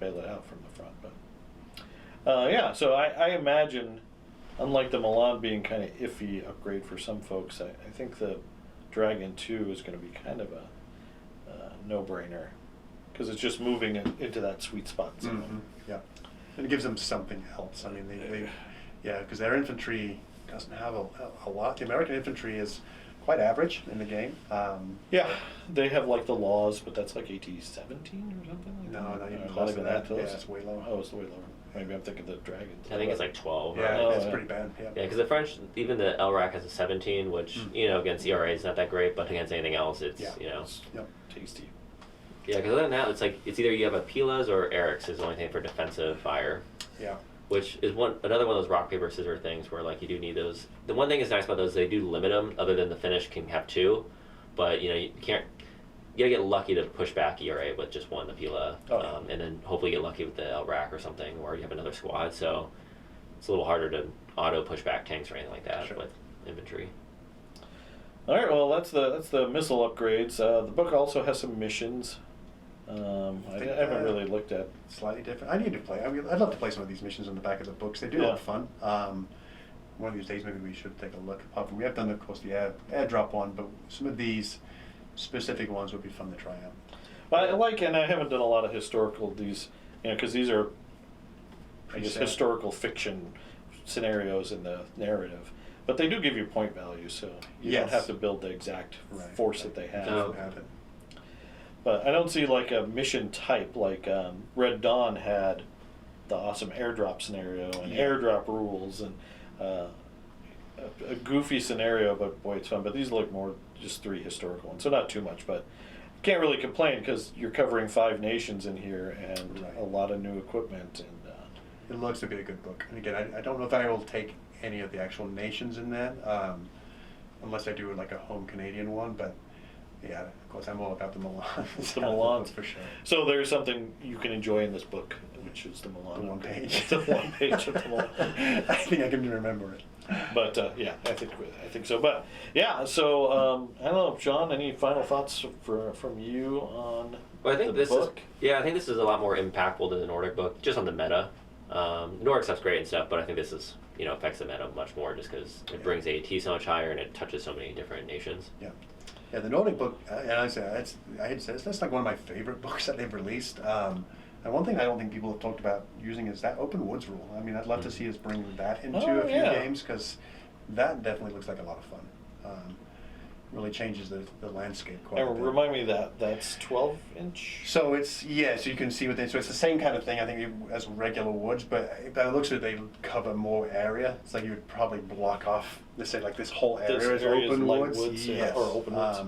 bail it out from the front. But yeah. So I imagine, unlike the Milan being kind of iffy upgrade for some folks, I think the Dragon 2 is going to be kind of a no-brainer, because it's just moving into that sweet spot. So. Mm-hmm. Yeah, and it gives them something else. I mean, because their infantry doesn't have a lot. The American infantry is quite average in the game. Yeah, they have like the laws, but that's like AT-17 or something like no, that. even Not close to even that. close. Yeah, it's way lower. Oh, it's way lower. Maybe I'm thinking the Dragons. I think it's like 12. Yeah, right? it's pretty bad. Yeah, because the French, even the LRAC has a 17, which against ERA is not that great, but against anything else, it's tasty. Yeah, because other than that, it's like it's either you have a Pilas or Eric's is the only thing for defensive fire. Yeah. Which is another one of those rock paper scissors things where like you do need those. The one thing is nice about those, they do limit them. Other than the finish can have 2, but you can't. You gotta get lucky to push back ERA with just one, the Pila, and then hopefully get lucky with the LRAC or something, or you have another squad. So it's a little harder to auto push back tanks or anything like that with infantry. All right, well that's the missile upgrades. The book also has some missions. I haven't really looked at. Slightly different. I need to play. I mean, I'd love to play some of these missions on the back of the books. They do look fun. One of these days, maybe we should take a look. We have done, of course, the airdrop one, but some of these specific ones would be fun to try out. Well, I like, and I haven't done a lot of historical because these are, I guess, historical fiction scenarios in the narrative. But they do give you point value, so you don't have to build the exact force that they have. But I don't see like a mission type like Red Dawn had the awesome airdrop scenario and airdrop rules and a goofy scenario, but boy, it's fun. But these look more just 3 historical ones, so not too much. But can't really complain because you're covering 5 nations in here and a lot of new equipment. And it looks to be a good book. And again, I don't know if I will take any of the actual nations in that, unless I do like a home Canadian one. But yeah, of course, I'm all about the Milan. The Milan, for sure. So there's something you can enjoy in this book, which is the Milan. The one page. The one page of the Milan. I think I can remember it. But yeah, I think so. But yeah, so I don't know, John. Any final thoughts from you on I think the book? I think this is a lot more impactful than the Nordic book, just on the meta. Nordic stuff's great and stuff, but I think this is affects the meta much more just because it brings AT so much higher and it touches so many different nations. Yeah. Yeah, the Nordic book, and I hate to say that's like one of my favorite books that they've released. And one thing I don't think people have talked about using is that open woods rule. I mean, I'd love to see us bring that into a few games, because that definitely looks like a lot of fun. Really changes the landscape quite a bit. Remind me that's 12-inch? So it's, so you can see so it's the same kind of thing, I think, as regular woods, but by the looks of it, they cover more area. It's like you would probably block off, let's say, like this whole area is open woods. Yes. Or open woods.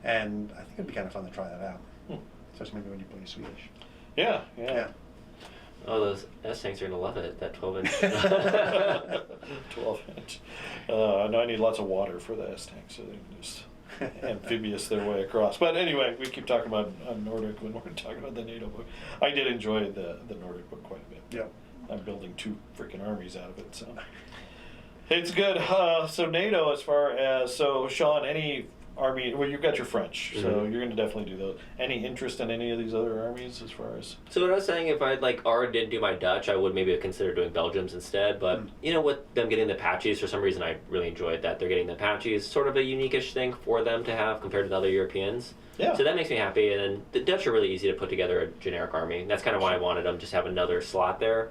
And I think it'd be kind of fun to try that out, especially maybe when you play Swedish. Yeah. Oh, those S-tanks are going to love it, that 12-inch. 12-inch. I know I need lots of water for the S-tanks, so they can just amphibious their way across. But anyway, we keep talking about Nordic when we're talking about the NATO book. I did enjoy the Nordic book quite a bit. Yeah. I'm building 2 freaking armies out of it, so it's good. So NATO, as far as, Sean, any army, well, you've got your French, so you're going to definitely do those. Any interest in any of these other armies as far as? So what I was saying, if I already didn't do my Dutch, I would maybe consider doing Belgium's instead. But with them getting the Apaches, for some reason I really enjoyed that they're getting the Apaches. Sort of a unique-ish thing for them to have compared to the other Europeans. Yeah. So that makes me happy. And then the Dutch are really easy to put together a generic army. And that's kind of why I wanted them, just have another slot there.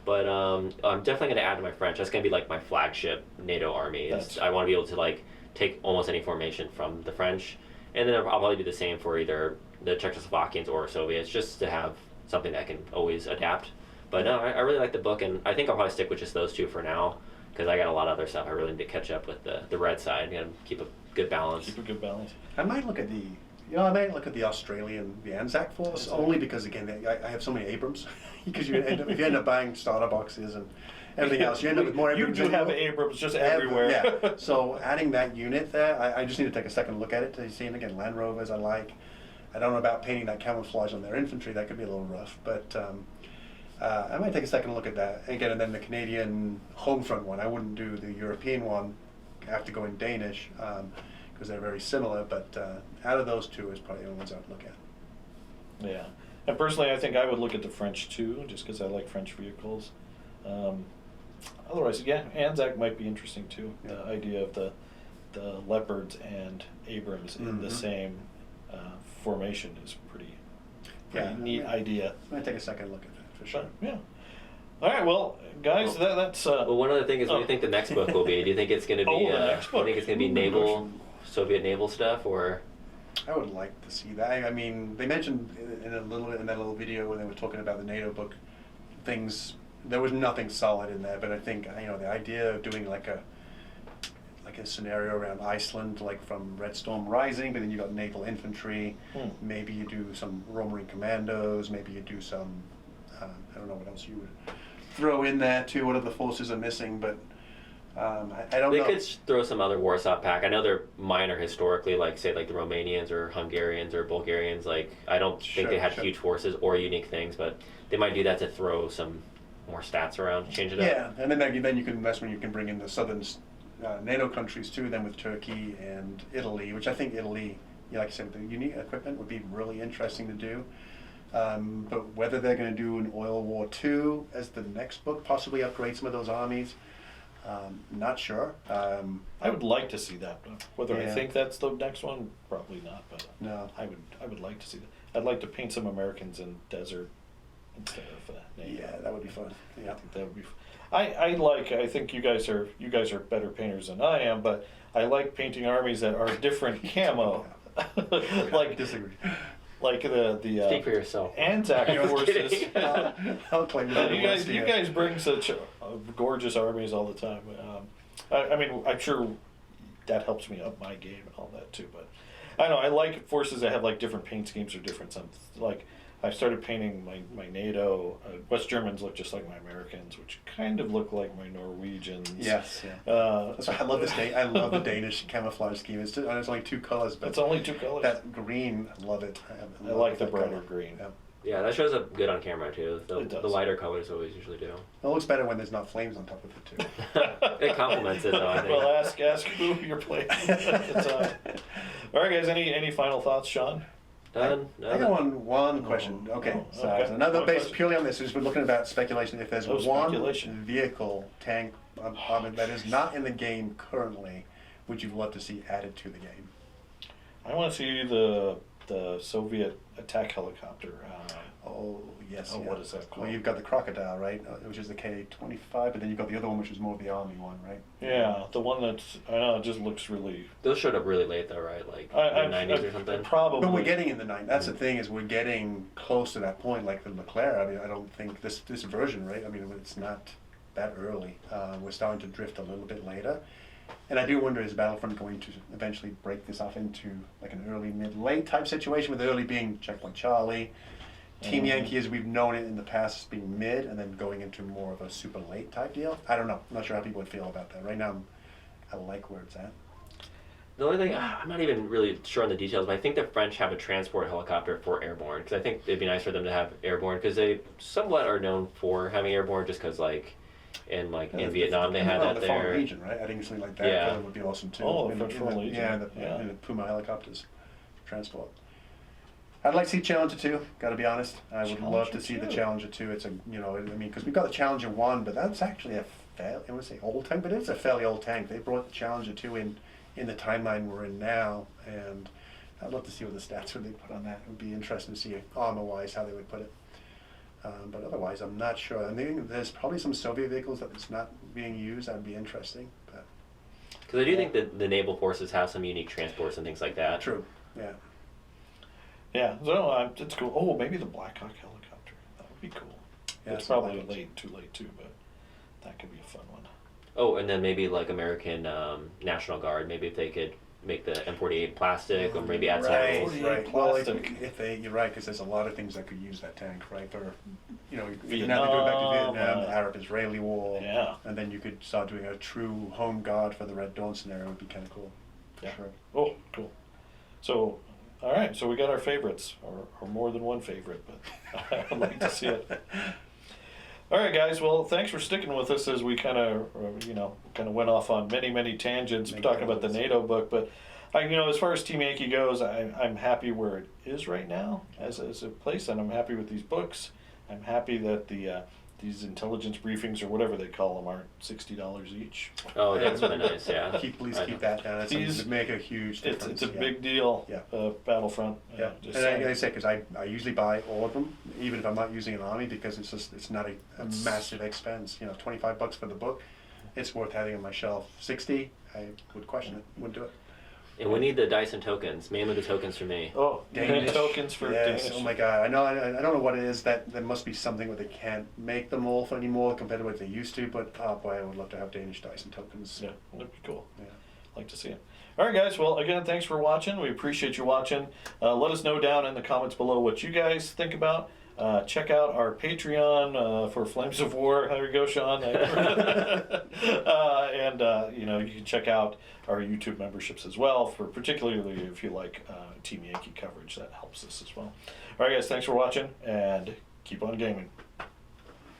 But I'm definitely going to add to my French. That's going to be like my flagship NATO army. I want to be able to take almost any formation from the French, and then I'll probably do the same for either the Czechoslovakians or Soviets, just to have something that can always adapt. But no, I really like the book, and I think I'll probably stick with just those 2 for now. because I got a lot of other stuff I really need to catch up with the red side and keep a good balance. Keep a good balance. I might look at the Australian, the Anzac force, only because again, I have so many Abrams. Because if you end up buying starter boxes and everything else, you end up with more Abrams. You do have Abrams just everywhere. Yeah. So adding that unit there, I just need to take a second look at it to see. And again, Land Rovers I like. I don't know about painting that camouflage on their infantry. That could be a little rough, but I might take a second look at that again. And then the Canadian home front one, I wouldn't do the European one. I have to go in Danish because they're very similar. But out of those two is probably the only ones I'd look at. Yeah. And personally, I think I would look at the French too, just because I like French vehicles. Otherwise, yeah, Anzac might be interesting too. Yeah. The idea of the Leopards and Abrams in the same formation is pretty neat idea. I'm gonna take a second look at that for sure. But, yeah. All right. Well, guys, that's. Well, one other thing is, what do you think the next book will be? Do you think it's going to be? The next book. Do you think it's going to be naval, Soviet naval stuff, or? I would like to see that. I mean, they mentioned in that little video when they were talking about the NATO book, things. There was nothing solid in there, but I think the idea of doing like a scenario around Iceland, like from Red Storm Rising, but then you got naval infantry. Maybe you do some Royal Marine Commandos. Maybe you do some. I don't know what else you would throw in there too. What other forces are missing, but. I don't know. They could throw some other Warsaw Pact. I know they're minor historically, like say like the Romanians or Hungarians or Bulgarians. Like I don't think they had huge forces or unique things, but they might do that to throw some more stats around, change it up. Yeah, and then you can that's when you can bring in the southern NATO countries too. Then with Turkey and Italy, which I think Italy, like I said, the unique equipment would be really interesting to do. But whether they're going to do an Oil War II as the next book, possibly upgrade some of those armies. Not sure. I would like to see that. Whether I Yeah. think that's the next one, probably not. But No. I would like to see that. I'd like to paint some Americans in desert instead of NATO. Yeah, that would be fun. Yeah. I think that would be. I think you guys are better painters than I am, but I like painting armies that are different camo. I disagree. Like the Speak for yourself. Anzac forces. I'll claim that. You guys bring such gorgeous armies all the time. I mean, I'm sure that helps me up my game and all that too. But I don't know. I like forces that have like different paint schemes or different something. Like I started painting my NATO. West Germans look just like my Americans, which kind of look like my Norwegians. Yes. Yeah. That's why I love this. I love the Danish camouflage scheme. It's only two colors, but it's only two colors. That green, I love it. I like the brighter green. Yeah. Yeah, that shows up good on camera too. It does. The lighter colors always usually do. It looks better when there's not flames on top of it too. It complements it though, I think. Well, ask who you're playing at the time. All right, guys. Any final thoughts, Sean? Done. I got one question. Okay, so okay. another One based question. purely on this is we're looking about speculation. If there's one speculation. vehicle, tank, armament that is not in the game currently, would you love to see added to the game? I want to see the Soviet attack helicopter. Oh yes. What is that called? Well, you've got the Crocodile, right, which is the K-25, but then you've got the other one, which is more of the Army one, right? Yeah, the one that's I don't know, it just looks really. Those showed up really late though, right? Like I- 90s or something. Probably. But we're getting in the 90s. That's the thing, is we're getting close to that point, like the Leclerc. I mean, I don't think this version, right? I mean, it's not that early. We're starting to drift a little bit later. And I do wonder, is Battlefront going to eventually break this off into like an early, mid, late type situation, with early being Checkpoint Charlie, Team Yankee as we've known it in the past being mid, and then going into more of a super late type deal? I don't know. I'm not sure how people would feel about that. Right now, I like where it's at. The only thing, I'm not even really sure on the details, but I think the French have a transport helicopter for airborne, because I think it'd be nice for them to have airborne, because they somewhat are known for having airborne, just because in Vietnam they had that the there. Foreign Legion, right? I think something like that Yeah. would be awesome too. Oh, In the Foreign Legion. Yeah, the Puma helicopters for transport. I'd like to see Challenger 2, gotta be honest. I would love to see the Challenger 2. It's because we've got the Challenger 1, but that's actually a fairly, I want to say old tank, but it's a fairly old tank. They brought the Challenger 2 in the timeline we're in now, and I'd love to see what the stats would they put on that. It would be interesting to see armor-wise how they would put it. But otherwise, I'm not sure. I think there's probably some Soviet vehicles that is not being used. That'd be interesting. But Because I do think that the naval forces have some unique transports and things like that. true, yeah. Yeah, so it's cool. Oh, maybe the Black Hawk helicopter. That would be cool. Yeah, It's some probably Black Hawks. too late too, but that could be a fun one. Oh, and then maybe like American National Guard. Maybe if they could make the M48 plastic, or maybe add Right, some. 48 right. Well, plastic. if they, you're right, because there's a lot of things that could use that tank, right? For, you know, you can have to go back to Vietnam, the Arab-Israeli war, Yeah. and then you could start doing a true home guard for the Red Dawn scenario. Would be kind of cool. Yeah. Sure. Oh, cool. So, all right. So we got our favorites, or more than one favorite, but I'd like to see it. All right, guys. Well, thanks for sticking with us as we kind of went off on many tangents talking about the NATO book. But as far as Team Yankee goes, I'm happy where it is right now as a place, and I'm happy with these books. I'm happy that these intelligence briefings or whatever they call them aren't $60 each. Oh, that's really nice. Yeah. Please Right. keep that down. That's something These- that would make a huge difference. It's a big deal. Yeah. Battlefront. Yeah, Just and saying. I say because I usually buy all of them, even if I'm not using an army, because it's not a massive expense. $25 for the book, it's worth having on my shelf. 60, I would question it, wouldn't do it. And we need the dice and tokens, mainly the tokens for me. Oh, Danish tokens for yes. Danish. Oh my god, I don't know what it is. That there must be something where they can't make them all for anymore compared to what they used to. But oh boy, I would love to have Danish dice and tokens. Yeah, that'd be cool. Yeah. Like to see it. All right, guys. Well, again, thanks for watching. We appreciate you watching. Let us know down in the comments below what you guys think about. Check out our Patreon for Flames of War. There you go, Sean. And you can check out our YouTube memberships as well, for particularly if you like Team Yankee coverage. That helps us as well. All right, guys. Thanks for watching, and keep on gaming.